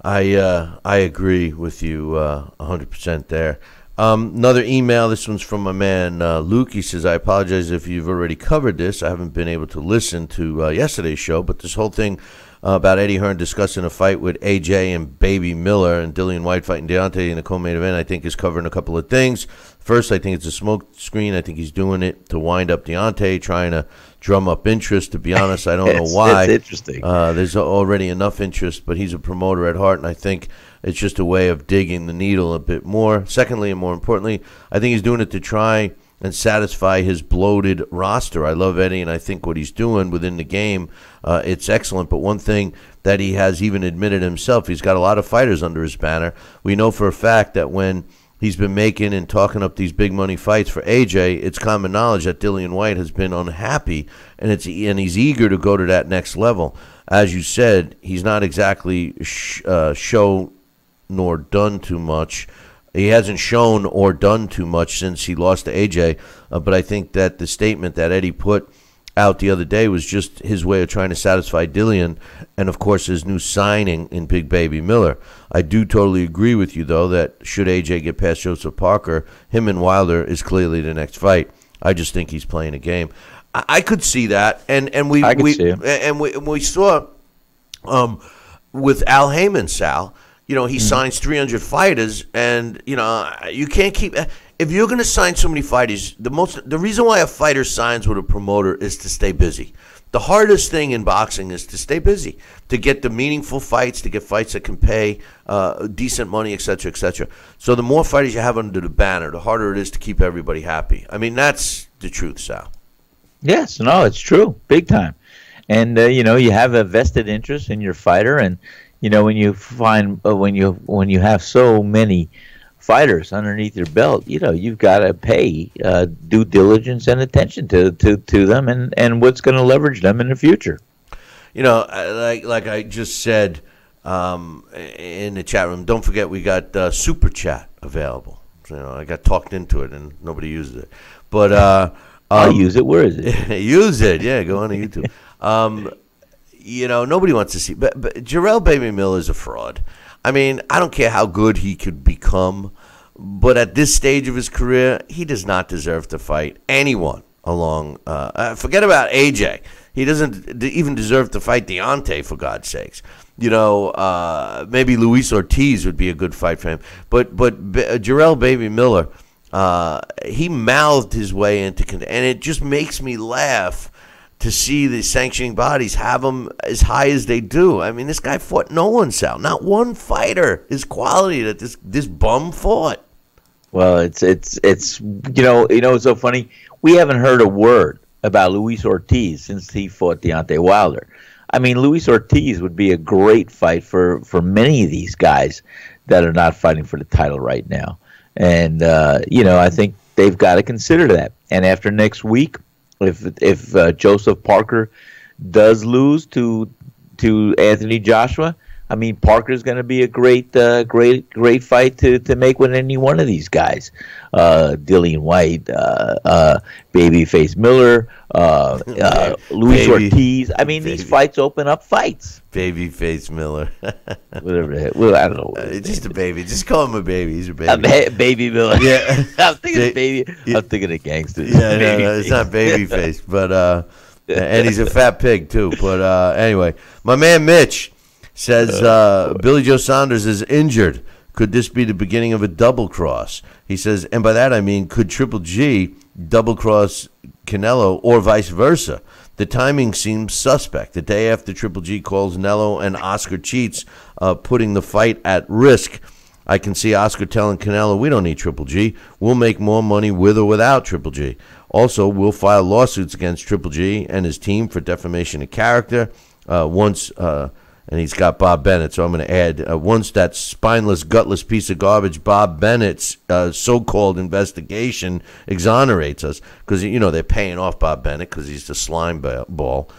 I agree with you 100% there. Another email. This one's from my man Luke. He says, I apologize if you've already covered this. I haven't been able to listen to yesterday's show, but this whole thing about Eddie Hearn discussing a fight with AJ and Baby Miller and Dillian White fighting Deontay in the co-main event, I think is covering a couple of things. First, I think it's a smoke screen. I think he's doing it to wind up Deontay, trying to drum up interest. To be honest, I don't know why. It's interesting. There's already enough interest, but he's a promoter at heart, and I think it's just a way of digging the needle a bit more. Secondly, and more importantly, I think he's doing it to try and satisfy his bloated roster. I love Eddie, and I think what he's doing within the game, it's excellent. But one thing that he has even admitted himself, he's got a lot of fighters under his banner. We know for a fact that when he's been making and talking up these big money fights for AJ, it's common knowledge that Dillian White has been unhappy, and he's eager to go to that next level. As you said, he's not exactly show nor done too much. He hasn't shown or done too much since he lost to AJ, but I think that the statement that Eddie put out the other day was just his way of trying to satisfy Dillian, and of course his new signing in Big Baby Miller. I do totally agree with you, though, that should AJ get past Joseph Parker, him and Wilder is clearly the next fight. I just think he's playing a game. I could see that, and we saw with Al Heyman, Sal. You know, he signs 300 fighters, and, you know, you can't keep – if you're going to sign so many fighters, the reason why a fighter signs with a promoter is to stay busy. The hardest thing in boxing is to stay busy, to get the meaningful fights, to get fights that can pay decent money, et cetera, et cetera. So the more fighters you have under the banner, the harder it is to keep everybody happy. I mean, that's the truth, Sal. Yes, no, it's true, big time. And, you know, you have a vested interest in your fighter, and – you know, when you find when you have so many fighters underneath your belt, you know, you've got to pay due diligence and attention to them and what's going to leverage them in the future. You know, like I just said in the chat room, don't forget we got Super Chat available. You know, I got talked into it and nobody uses it, but I'll use it. Where is it? Use it. Yeah, go on to YouTube. You know, nobody wants to see, but Jarrell Baby Miller is a fraud. I mean, I don't care how good he could become, but at this stage of his career, he does not deserve to fight anyone along. Forget about AJ. He doesn't even deserve to fight Deontay, for God's sakes. You know, maybe Luis Ortiz would be a good fight for him, but Jarrell Baby Miller, he mouthed his way into, and it just makes me laugh to see the sanctioning bodies have him as high as they do. I mean, this guy fought no one, Sal. Not one fighter is quality that this bum fought. Well, it's you know it's so funny. We haven't heard a word about Luis Ortiz since he fought Deontay Wilder. I mean, Luis Ortiz would be a great fight for many of these guys that are not fighting for the title right now. And you know, I think they've got to consider that. And after next week, if Joseph Parker does lose to Anthony Joshua, I mean, Parker's going to be a great fight to make with any one of these guys. Dillian White, Babyface Miller, Luis Ortiz. I mean, these fights open up fights. Babyface Miller. Whatever. Well, I don't know. Just a baby. Just call him a baby. He's a baby. Baby Miller. Yeah. I'm thinking of baby. I'm thinking of gangsters. Yeah, no, it's not Babyface, but and he's a fat pig too. But anyway, my man Mitch says Billy Joe Saunders is injured. Could this be the beginning of a double cross? He says, and by that I mean, could Triple G double cross Canelo or vice versa? The timing seems suspect. The day after Triple G calls Nello and Oscar cheats, putting the fight at risk. I can see Oscar telling Canelo, we don't need Triple G. We'll make more money with or without Triple G. Also, we'll file lawsuits against Triple G and his team for defamation of character and he's got Bob Bennett, so I'm going to add, once that spineless, gutless piece of garbage, Bob Bennett's so-called investigation exonerates us, because, you know, they're paying off Bob Bennett because he's the slime ball.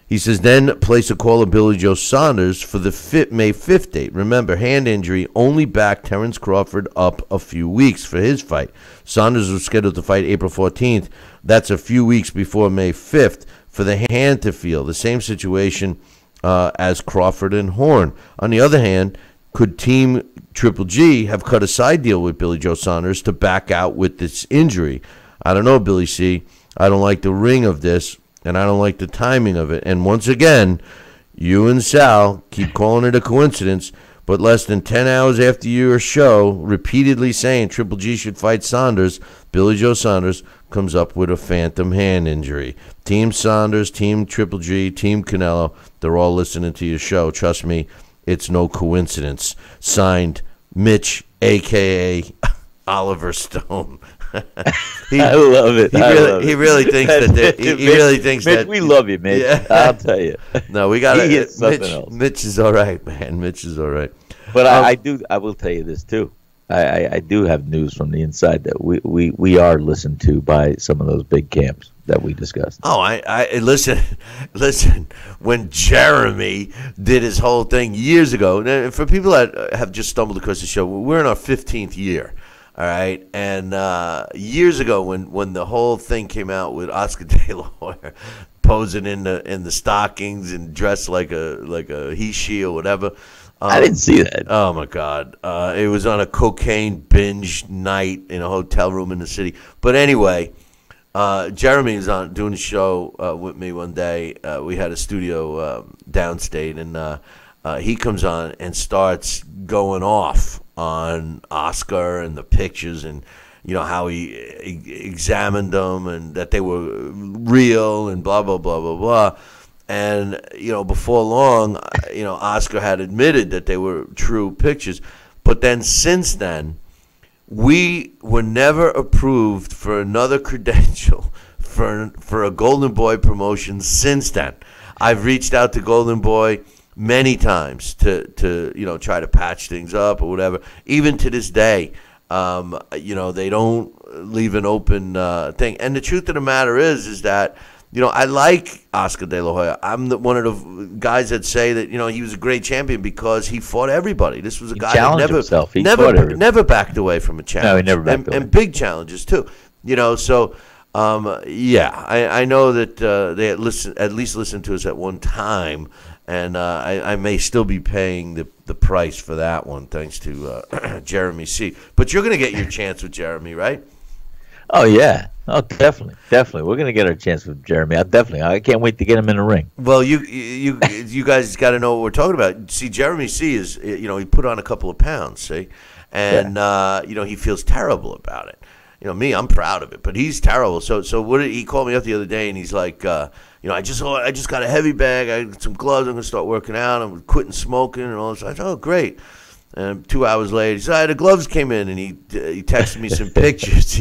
He says, then place a call of Billy Joe Saunders for the May 5th date. Remember, hand injury only backed Terrence Crawford up a few weeks for his fight. Saunders was scheduled to fight April 14th. That's a few weeks before May 5th for the hand to feel. The same situation as Crawford and Horn. On the other hand, could Team Triple G have cut a side deal with Billy Joe Saunders to back out with this injury? I don't know, Billy C. I don't like the ring of this, and I don't like the timing of it. And once again, you and Sal keep calling it a coincidence, but less than 10 hours after your show repeatedly saying Triple G should fight Saunders, Billy Joe Saunders comes up with a phantom hand injury. Team Saunders, Team Triple G, Team Canelo, they're all listening to your show. Trust me, it's no coincidence. Signed, Mitch, a.k.a. Oliver Stone. I love it. He really thinks that. He really thinks Mitch, that. we love you, Mitch. Yeah. I'll tell you. No, we got to. Mitch is all right, man. Mitch is all right. But I will tell you this too. I do have news from the inside that we are listened to by some of those big camps that we discussed. Oh, I listen. When Jeremy did his whole thing years ago, for people that have just stumbled across the show, we're in our 15th year. All right, and years ago, when the whole thing came out with Oscar De La Hoya posing in the stockings and dressed like a he/she or whatever, I didn't see that. Oh my God, it was on a cocaine binge night in a hotel room in the city. But anyway, Jeremy was on doing a show with me one day. We had a studio downstate, and he comes on and starts going off on Oscar and the pictures, and how he examined them and that they were real and blah blah blah blah blah. And before long, Oscar had admitted that they were true pictures. But then since then, we were never approved for another credential for a Golden Boy promotion since then. I've reached out to Golden Boy many times to try to patch things up or whatever. Even to this day, they don't leave an open thing. And the truth of the matter is that I like Oscar De La Hoya. I'm one of the guys that say that he was a great champion because he fought everybly. This was a guy that never backed away from a challenge. No, he never backed away. And big challenges too. So. I know that they at least listened to us at one time, and I may still be paying the price for that one, thanks to Jeremy C. But you're going to get your chance with Jeremy, right? Oh yeah, oh definitely. We're going to get our chance with Jeremy. I can't wait to get him in the ring. Well, you guys got to know what we're talking about. See, Jeremy C is he put on a couple of pounds, see, and he feels terrible about it. Me, I'm proud of it, but he's terrible. So what he called me up the other day, and he's like, I just got a heavy bag. I got some gloves. I'm gonna start working out. I'm quitting smoking and all this. I said, oh, great. And 2 hours later, he said, the gloves came in, and he texted me some pictures.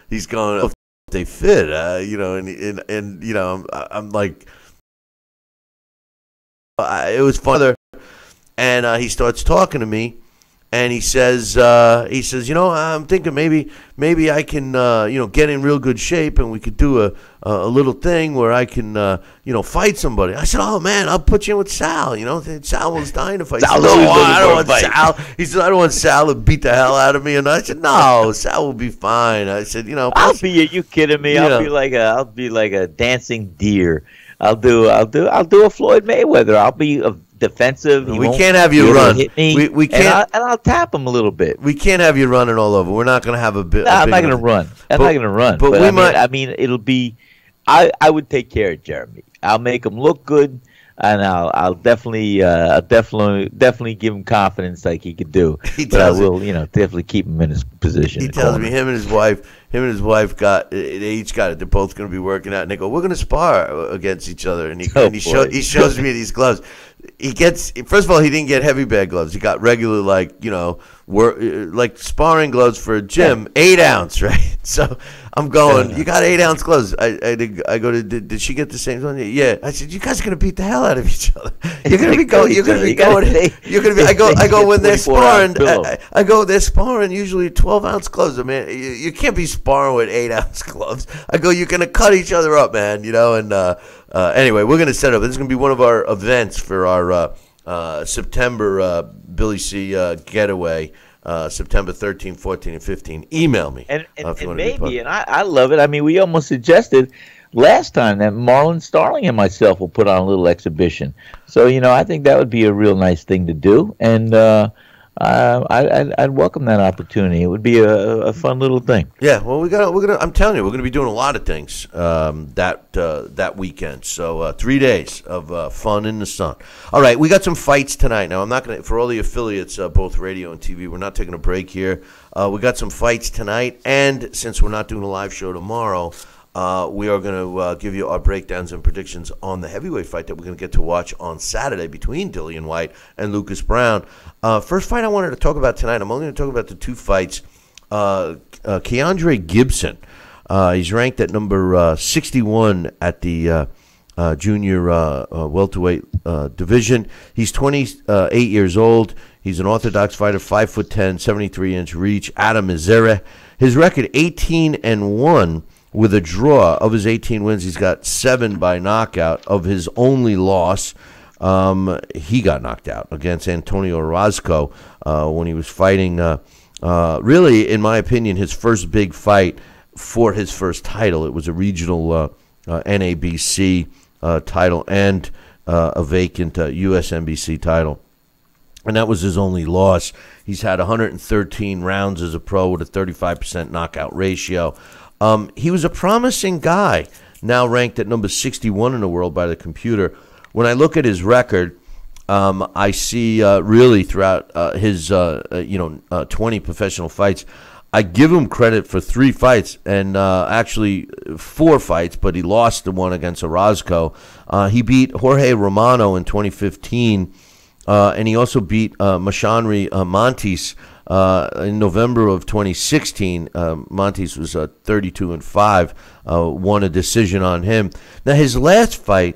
He's going, oh, they fit, I'm like, it was fun. And he starts talking to me. And he says, I'm thinking maybe I can, get in real good shape, and we could do a little thing where I can, fight somebody. I said, oh man, I'll put you in with Sal. Sal was dying to fight. I don't want Sal. He said, I don't want Sal to beat the hell out of me. And I said, no, Sal will be fine. I said, I'll be. Are you kidding me? I'll be like a dancing deer. I'll do a Floyd Mayweather. I'll be defensive. We can't have you run. Hit me, we can't, and I'll tap him a little bit. We can't have you running all over. We're not going to have a bit. No, I'm not going to run. I'm not going to run. But we might. I mean, it'll be. I would take care of Jeremy. I'll make him look good, and I'll definitely give him confidence like he could do. But I will, definitely keep him in his position. He tells me him and his wife they each got it. They're both going to be working out, and they go, we're going to spar against each other. And he shows me these gloves. First of all, he didn't get heavy bag gloves. He got regular, like sparring gloves for a gym, 8 ounce, right? So I'm going, you got 8 ounce gloves. I go to, did she get the same one? Yeah. I said, you guys are gonna beat the hell out of each other. You're gonna be going. I go when they're sparring. They're sparring usually 12 ounce gloves. I mean, you can't be sparring with 8 ounce gloves. I go, you're gonna cut each other up, man. And anyway, we're gonna set up. This is gonna be one of our events for our September Billy C getaway. September 13, 14, and 15. Email me. And if you want to be maybe, part. and I love it. I mean, we almost suggested last time that Marlon Starling and myself will put on a little exhibition. So, I think that would be a real nice thing to do. And I'd welcome that opportunity. It would be a fun little thing. Yeah, well, I'm telling you, we're gonna be doing a lot of things that weekend. So 3 days of fun in the sun. All right, we got some fights tonight. Now, I'm not gonna, for all the affiliates, both radio and TV, we're not taking a break here. We got some fights tonight, and since we're not doing a live show tomorrow, we are going to give you our breakdowns and predictions on the heavyweight fight that we're going to get to watch on Saturday between Dillian White and Lucas Brown. First fight I wanted to talk about tonight, I'm only going to talk about the two fights. Keandre Gibson, he's ranked at number 61 at the junior welterweight division. He's 28 years old. He's an orthodox fighter, 5'10", 73-inch reach, out of Missouri. His record, 18-1. With a draw. Of his 18 wins, he's got 7 by knockout. Of his only loss, he got knocked out against Antonio Orozco when he was fighting, really, in my opinion, his first big fight for his first title. It was a regional NABC title and a vacant USNBC title. And that was his only loss. He's had 113 rounds as a pro with a 35% knockout ratio. He was a promising guy, now ranked at number 61 in the world by the computer. When I look at his record, I see really throughout his 20 professional fights, I give him credit for 3 fights and actually 4 fights, but he lost the one against Orozco. He beat Jorge Romano in 2015, and he also beat Mashanri Montes in November of 2016. Montes was 32-5, won a decision on him. Now, his last fight,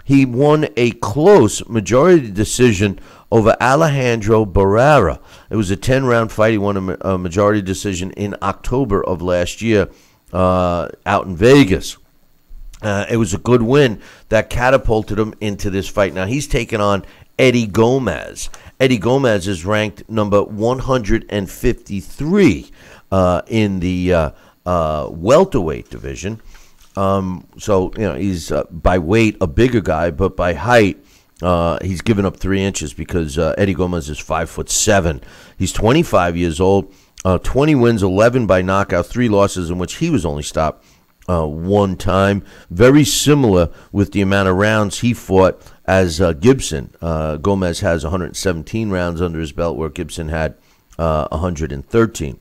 he won a close majority decision over Alejandro Barrera. It was a 10-round fight. He won a majority decision in October of last year out in Vegas. It was a good win that catapulted him into this fight. Now, he's taken on Eddie Gomez. Eddie Gomez is ranked number 153 in the welterweight division. So, he's by weight a bigger guy, but by height, he's given up 3 inches because Eddie Gomez is 5'7". He's 25 years old, 20 wins, 11 by knockout, 3 losses in which he was only stopped 1 time. Very similar with the amount of rounds he fought as Gibson. Gomez has 117 rounds under his belt, where Gibson had 113.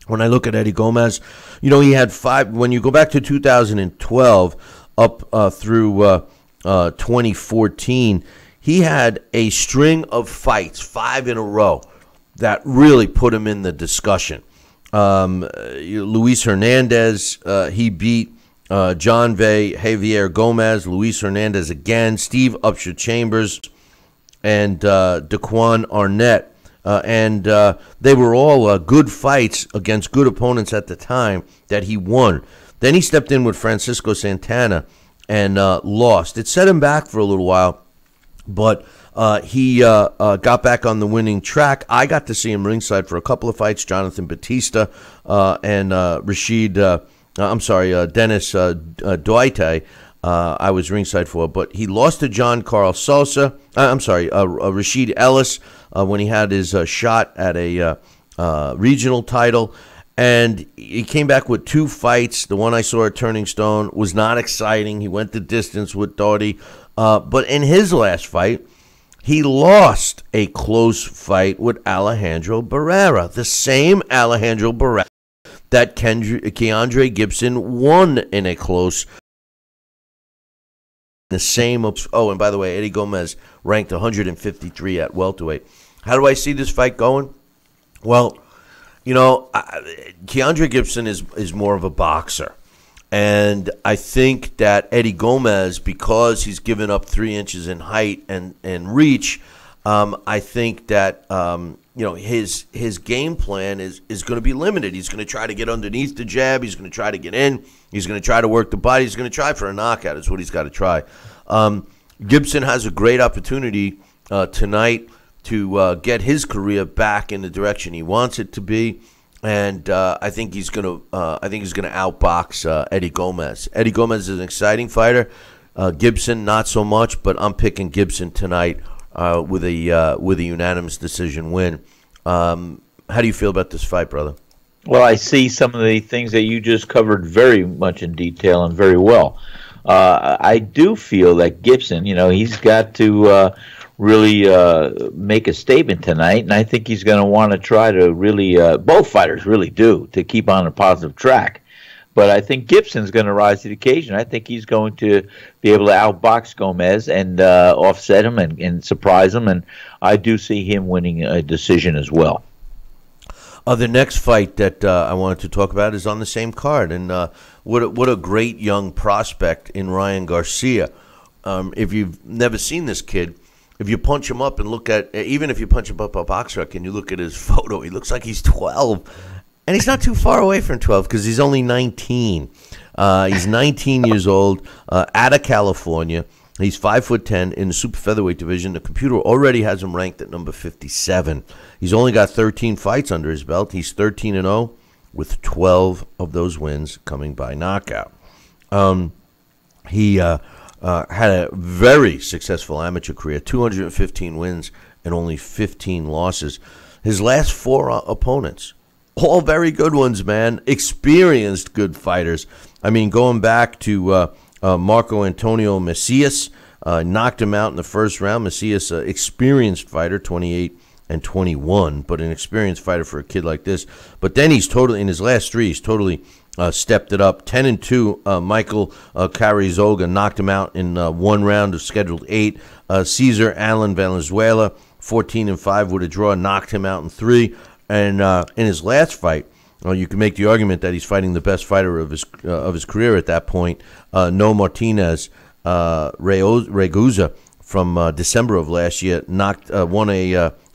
When I look at Eddie Gomez, he had 5. When you go back to 2012 up through 2014, he had a string of fights, 5 in a row, that really put him in the discussion. Luis Hernandez, he beat John Javier Gomez, Luis Hernandez again, Steve Upshur Chambers, and Daquan Arnett. And they were all good fights against good opponents at the time that he won. Then he stepped in with Francisco Santana and lost. It set him back for a little while, but he got back on the winning track. I got to see him ringside for a couple of fights, Jonathan Batista and Dennis Duarte. I was ringside for, but he lost to John Carl Sosa. Rashid Ellis when he had his shot at a regional title. And he came back with 2 fights. The one I saw at Turning Stone was not exciting. He went the distance with Doughty. But in his last fight, he lost a close fight with Alejandro Barrera, the same Alejandro Barrera that Keandre Gibson won in a close. The same. Oh, and by the way, Eddie Gomez ranked 153 at welterweight. How do I see this fight going? Well, Keandre Gibson is more of a boxer. And I think that Eddie Gomez, because he's given up 3 inches in height and reach, I think that his game plan is going to be limited. He's going to try to get underneath the jab. He's going to try to get in. He's going to try to work the body. He's going to try for a knockout. Is what he's got to try. Gibson has a great opportunity tonight to get his career back in the direction he wants it to be. And I think he's gonna outbox Eddie Gomez. Eddie Gomez is an exciting fighter. Gibson not so much, but I'm picking Gibson tonight with a unanimous decision win. How do you feel about this fight, brother? Well, I see some of the things that you just covered very much in detail and very well. I do feel that Gibson, he's got to really make a statement tonight, and I think he's going to want to try to really, both fighters really do, to keep on a positive track. But I think Gibson's going to rise to the occasion. I think he's going to be able to outbox Gomez and offset him and surprise him, and I do see him winning a decision as well. The next fight that I wanted to talk about is on the same card, and what a great young prospect in Ryan Garcia. If you've never seen this kid, if you punch him up and look at, even if you punch him up a BoxRec and you look at his photo, he looks like he's 12. And he's not too far away from 12 because he's only 19. He's 19 years old, out of California. He's 5'10" in the super featherweight division. The computer already has him ranked at number 57. He's only got 13 fights under his belt. He's 13-0 with 12 of those wins coming by knockout. He had a very successful amateur career, 215 wins and only 15 losses. His last 4 opponents, all very good ones, man. Experienced good fighters. I mean, going back to Marco Antonio Macias, knocked him out in the first round. Macias, experienced fighter, 28-21, but an experienced fighter for a kid like this. But then he's totally, in his last 3, he's totally stepped it up. 10-2, Michael Carrizoga knocked him out in 1 round of scheduled 8. Cesar Allen Valenzuela, 14-5 with a draw, knocked him out in 3. And in his last fight, you can make the argument that he's fighting the best fighter of his career at that point. No Martinez Reguza from December of last year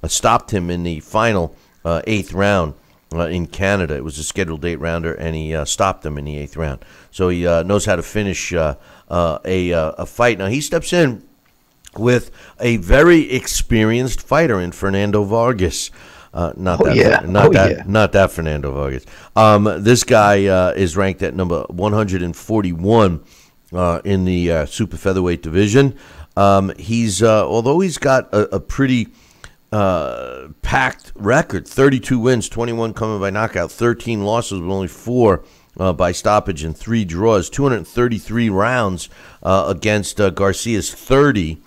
stopped him in the final 8th round in Canada. It was a scheduled 8-rounder, and he stopped him in the 8th round. So he knows how to finish a fight. Now he steps in with a very experienced fighter in Fernando Vargas. Not that Fernando Vargas. This guy is ranked at number 141 in the super featherweight division. He's although he's got a pretty packed record, 32 wins, 21 coming by knockout, 13 losses with only 4 by stoppage and 3 draws, 233 rounds against Garcia's 30.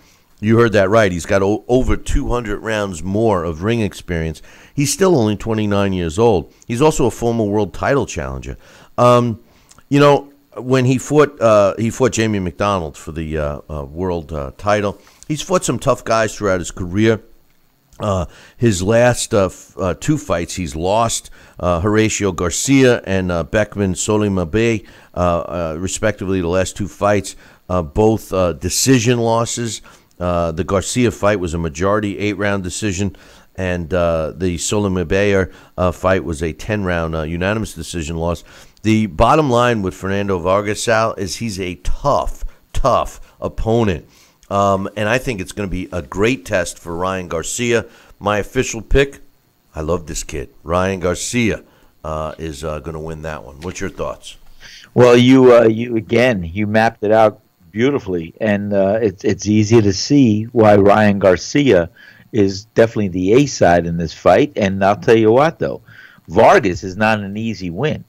You heard that right. He's got over 200 rounds more of ring experience. He's still only 29 years old. He's also a former world title challenger. When he fought Jamie McDonald for the world title, he's fought some tough guys throughout his career. His last 2 fights, he's lost. Horacio Garcia and Beckman Solimabe, respectively, the last 2 fights, both decision losses. The Garcia fight was a majority 8-round decision, and the Solimabe fight was a 10-round unanimous decision loss. The bottom line with Fernando Vargas, Sal, is he's a tough opponent. And I think it's going to be a great test for Ryan Garcia. My official pick, I love this kid. Ryan Garcia is going to win that one. What's your thoughts? Well, you mapped it out beautifully, and it's easy to see why Ryan Garcia is definitely the A side in this fight. And I'll tell you what, though, Vargas is not an easy win.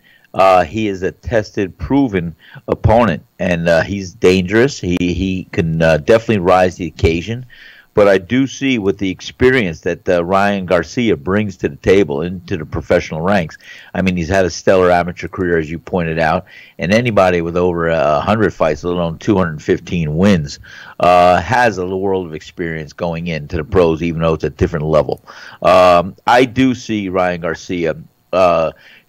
He is a tested, proven opponent, and he's dangerous. He can definitely rise to the occasion. But I do see with the experience that Ryan Garcia brings to the table into the professional ranks. I mean, he's had a stellar amateur career, as you pointed out, and anybody with over 100 fights, let alone 215 wins, has a world of experience going into the pros, even though it's a different level. I do see Ryan Garcia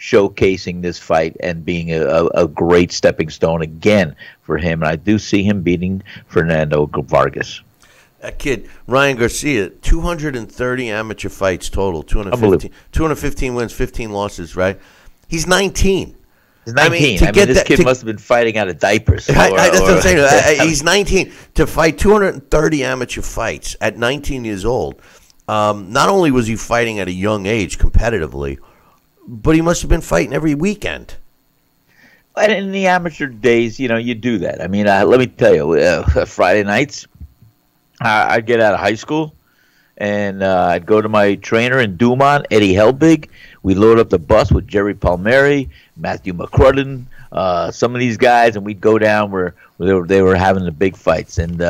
showcasing this fight and being a great stepping stone again for him. And I do see him beating Fernando Vargas. That kid, Ryan Garcia, 230 amateur fights total, 215 wins, 15 losses, right? He's 19. He's 19. This kid must have been fighting out of diapers. That's what I'm saying. He's 19. To fight 230 amateur fights at 19 years old not only was he fighting at a young age competitively, but he must have been fighting every weekend. And in the amateur days, you do that. I mean, let me tell you, Friday nights, I'd get out of high school, and I'd go to my trainer in Dumont, Eddie Helbig. We'd load up the bus with Jerry Palmieri, Matthew McCrudden, some of these guys, and we'd go down where they were having the big fights. And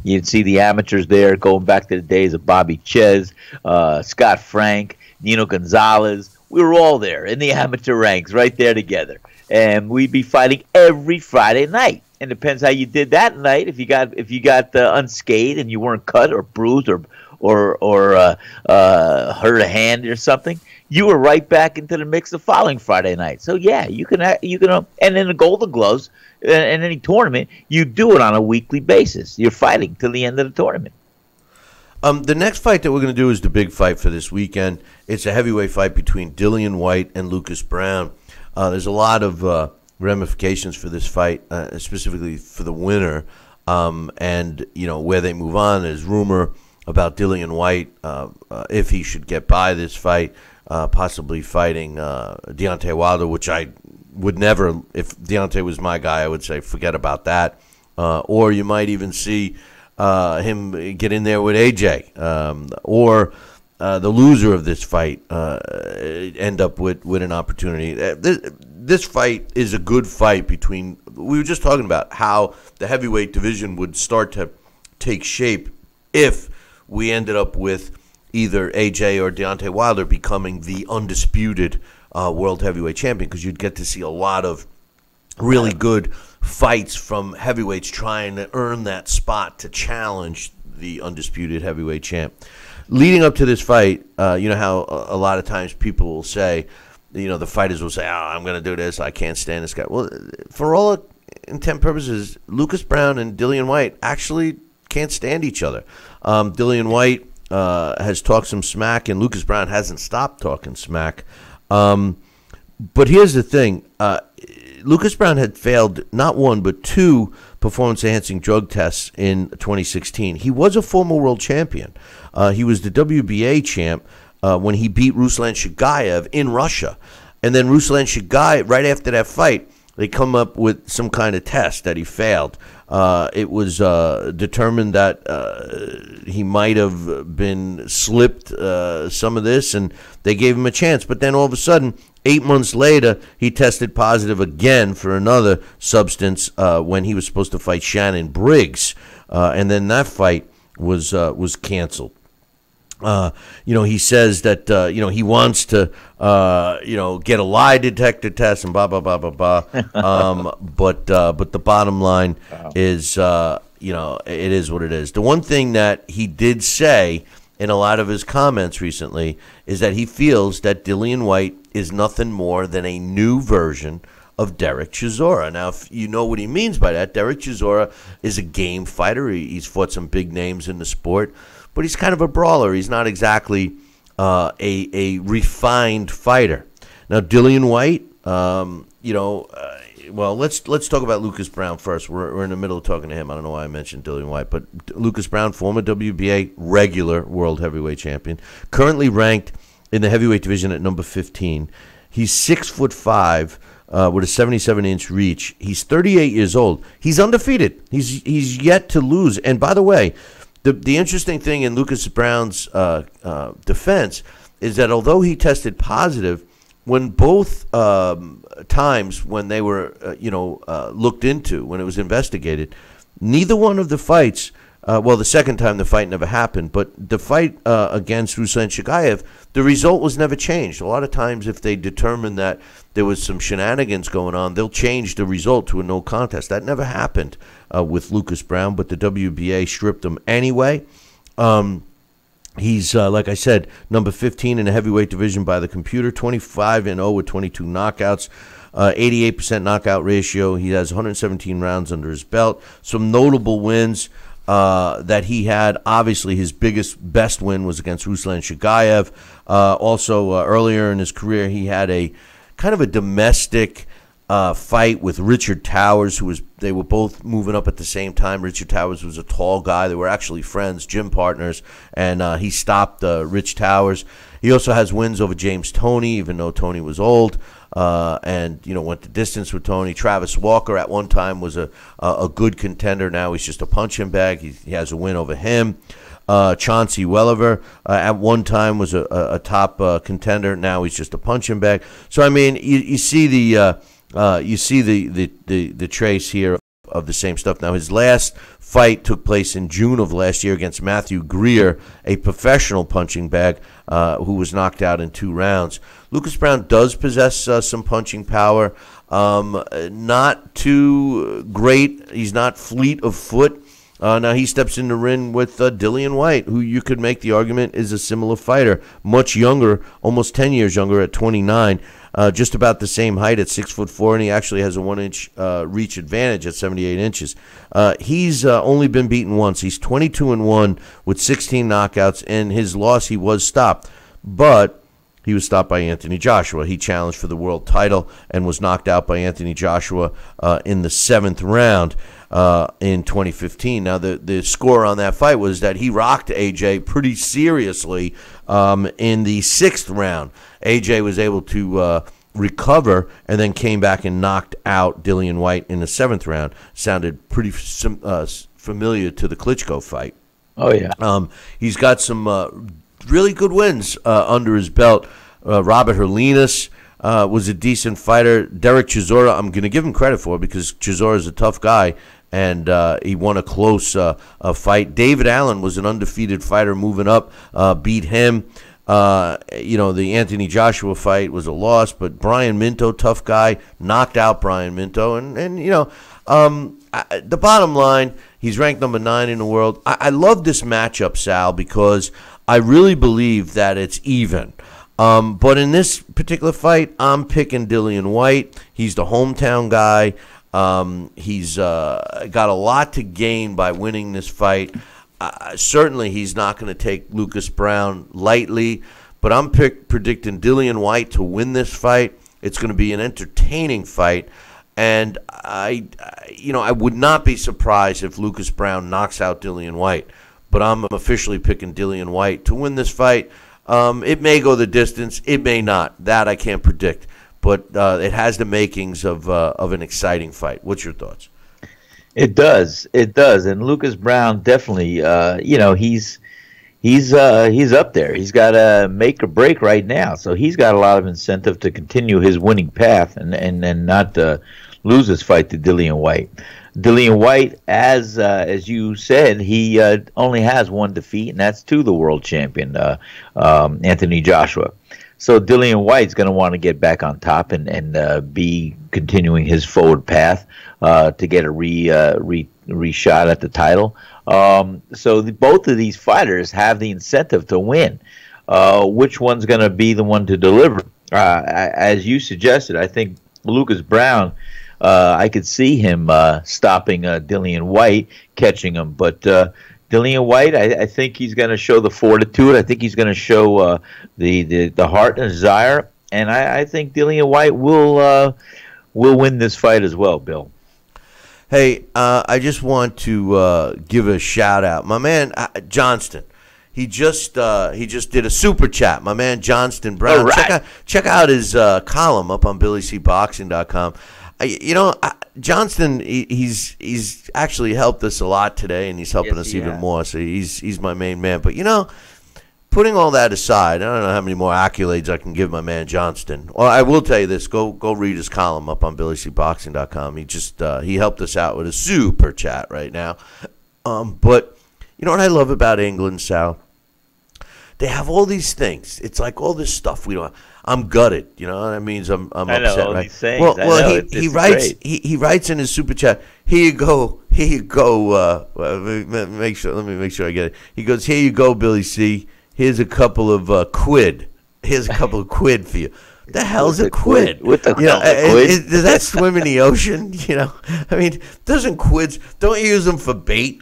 you'd see the amateurs there going back to the days of Bobby Ches, Scott Frank, Nino Gonzalez. We were all there in the amateur ranks right there together. And we'd be fighting every Friday night. And it depends how you did that night. If you got unscathed and you weren't cut or bruised or hurt a hand or something, you were right back into the mix the following Friday night. So yeah, you can and in the Golden Gloves in any tournament, you do it on a weekly basis. You're fighting till the end of the tournament. The next fight that we're going to do is the big fight for this weekend. It's a heavyweight fight between Dillian Whyte and Lucas Browne. There's a lot of ramifications for this fight, specifically for the winner, and where they move on. There's rumor about Dillian Whyte, if he should get by this fight, possibly fighting Deontay Wilder, which I would never. If Deontay was my guy, I would say forget about that. Or you might even see him get in there with AJ, or the loser of this fight end up with an opportunity. This fight is a good fight between. We were just talking about how the heavyweight division would start to take shape if we ended up with either AJ or Deontay Wilder becoming the undisputed world heavyweight champion, because you'd get to see a lot of really good fights from heavyweights trying to earn that spot to challenge the undisputed heavyweight champ. Leading up to this fight, you know how a lot of times people will say, the fighters will say, I'm going to do this, I can't stand this guy. Well, for all intent purposes, Lucas Browne and Dillian Whyte actually can't stand each other. Dillian Whyte has talked some smack, and Lucas Browne hasn't stopped talking smack. But here's the thing. Lucas Browne had failed not one but two performance-enhancing drug tests in 2016. He was a former world champion. He was the WBA champ when he beat Ruslan Shagayev in Russia. And then Ruslan Shagayev, right after that fight, they come up with some kind of test that he failed. It was determined that he might have been slipped some of this, and they gave him a chance. But then all of a sudden, 8 months later, he tested positive again for another substance when he was supposed to fight Shannon Briggs, and then that fight was canceled. He says that, he wants to, get a lie detector test and blah, blah, blah, blah, blah. But the bottom line is, it is what it is. The one thing that he did say in a lot of his comments recently is that he feels that Dillian Whyte is nothing more than a new version of Derek Chisora. Now, if you know what he means by that, Derek Chisora is a game fighter. He's fought some big names in the sport, but he's kind of a brawler. He's not exactly a refined fighter. Now, Dillian Whyte, well, let's talk about Lucas Browne first. We're in the middle of talking to him. I don't know why I mentioned Dillian Whyte, but Lucas Browne, former WBA regular world heavyweight champion, currently ranked in the heavyweight division at number 15. He's 6'5", with a 77-inch reach. He's 38 years old. He's undefeated. He's yet to lose. And by the way, the interesting thing in Lucas Browne's defense is that although he tested positive, when both times when they were looked into, when it was investigated, neither one of the fights, the second time the fight never happened, but the fight against Ruslan Shagayev, the result was never changed. A lot of times if they determine that there was some shenanigans going on, they'll change the result to a no contest. That never happened with Lucas Browne, but the WBA stripped him anyway. He's, like I said, number 15 in the heavyweight division by the computer, 25-0 with 22 knockouts, 88% knockout ratio. He has 117 rounds under his belt. Some notable wins that he had. Obviously, his best win was against Ruslan Shagayev. Also, earlier in his career, he had a kind of a domestic fight with Richard Towers, they were both moving up at the same time. Richard Towers was a tall guy. They were actually friends, gym partners, and he stopped Rich Towers. He also has wins over James Toney, even though Toney was old, and went the distance with Toney. Travis Walker at one time was a good contender. Now he's just a punching bag. He has a win over him. Chauncey Welliver at one time was a top contender. Now he's just a punching bag. So I mean, you see the trace here of the same stuff. Now his last fight took place in June of last year against Matthew Greer, a professional punching bag who was knocked out in 2 rounds. Lucas Brown does possess some punching power. Not too great. He's not fleet of foot. Now he steps in the ring with Dillian White, who you could make the argument is a similar fighter, much younger, almost 10 years younger at 29, just about the same height at 6'4", and he actually has a 1-inch reach advantage at 78 inches. He's only been beaten once. He's 22-1 with 16 knockouts, and his loss he was stopped, but he was stopped by Anthony Joshua. He challenged for the world title and was knocked out by Anthony Joshua in the 7th round. In 2015. Now, the score on that fight was that he rocked AJ pretty seriously in the 6th round. AJ was able to recover and then came back and knocked out Dillian White in the 7th round. Sounded pretty familiar to the Klitschko fight. Oh, yeah. He's got some really good wins under his belt. Robert Herlinas was a decent fighter. Derek Chisora, I'm going to give him credit for because Chisora is a tough guy, and he won a close fight. David Allen was an undefeated fighter moving up, beat him. The Anthony Joshua fight was a loss, but Brian Minto, tough guy, knocked out Brian Minto. The bottom line, he's ranked number 9 in the world. I love this matchup, Sal, because I really believe that it's even. But in this particular fight, I'm picking Dillian White. He's the hometown guy. He's got a lot to gain by winning this fight. Certainly, he's not going to take Lucas Brown lightly, but I'm predicting Dillian White to win this fight. It's going to be an entertaining fight, and I would not be surprised if Lucas Brown knocks out Dillian White. But I'm officially picking Dillian White to win this fight. It may go the distance. It may not. That I can't predict. But it has the makings of an exciting fight. What's your thoughts? It does. And Lucas Brown definitely, he's up there. He's got to make or break right now. So he's got a lot of incentive to continue his winning path and not lose his fight to Dillian White. Dillian White, as you said, he only has one defeat, and that's to the world champion, Anthony Joshua. So Dillian White's going to want to get back on top and be continuing his forward path to get a re-shot at the title. So both of these fighters have the incentive to win. Which one's going to be the one to deliver? As you suggested, I think Lucas Brown, I could see him stopping Dillian White, catching him. But Dillian White, I think he's going to show the fortitude. I think he's going to show the heart and desire. And I think Dillian White will win this fight as well, Bill. Hey, I just want to give a shout out. My man Johnston, he just did a super chat. My man Johnston Brown. Right. Check out his column up on BillyCBoxing.com. Johnston, he's actually helped us a lot today, and he's helping us even more. So he's my main man. But putting all that aside, I don't know how many more accolades I can give my man Johnston. Well, I will tell you this: go read his column up on BillyCBoxing.com. He helped us out with a super chat right now. But you know what I love about England, Sal? They have all these things. It's like all this stuff we don't. I'm gutted. You know what I mean? I'm upset, all right? These things. Well, he writes. He writes in his super chat. Here you go. Let me make sure I get it. He goes, here you go, Billy C. Here's a couple of quid. Here's a couple of quid for you. The hell's a quid? What the hell's a quid? Does that swim in the ocean? I mean, don't you use them for bait?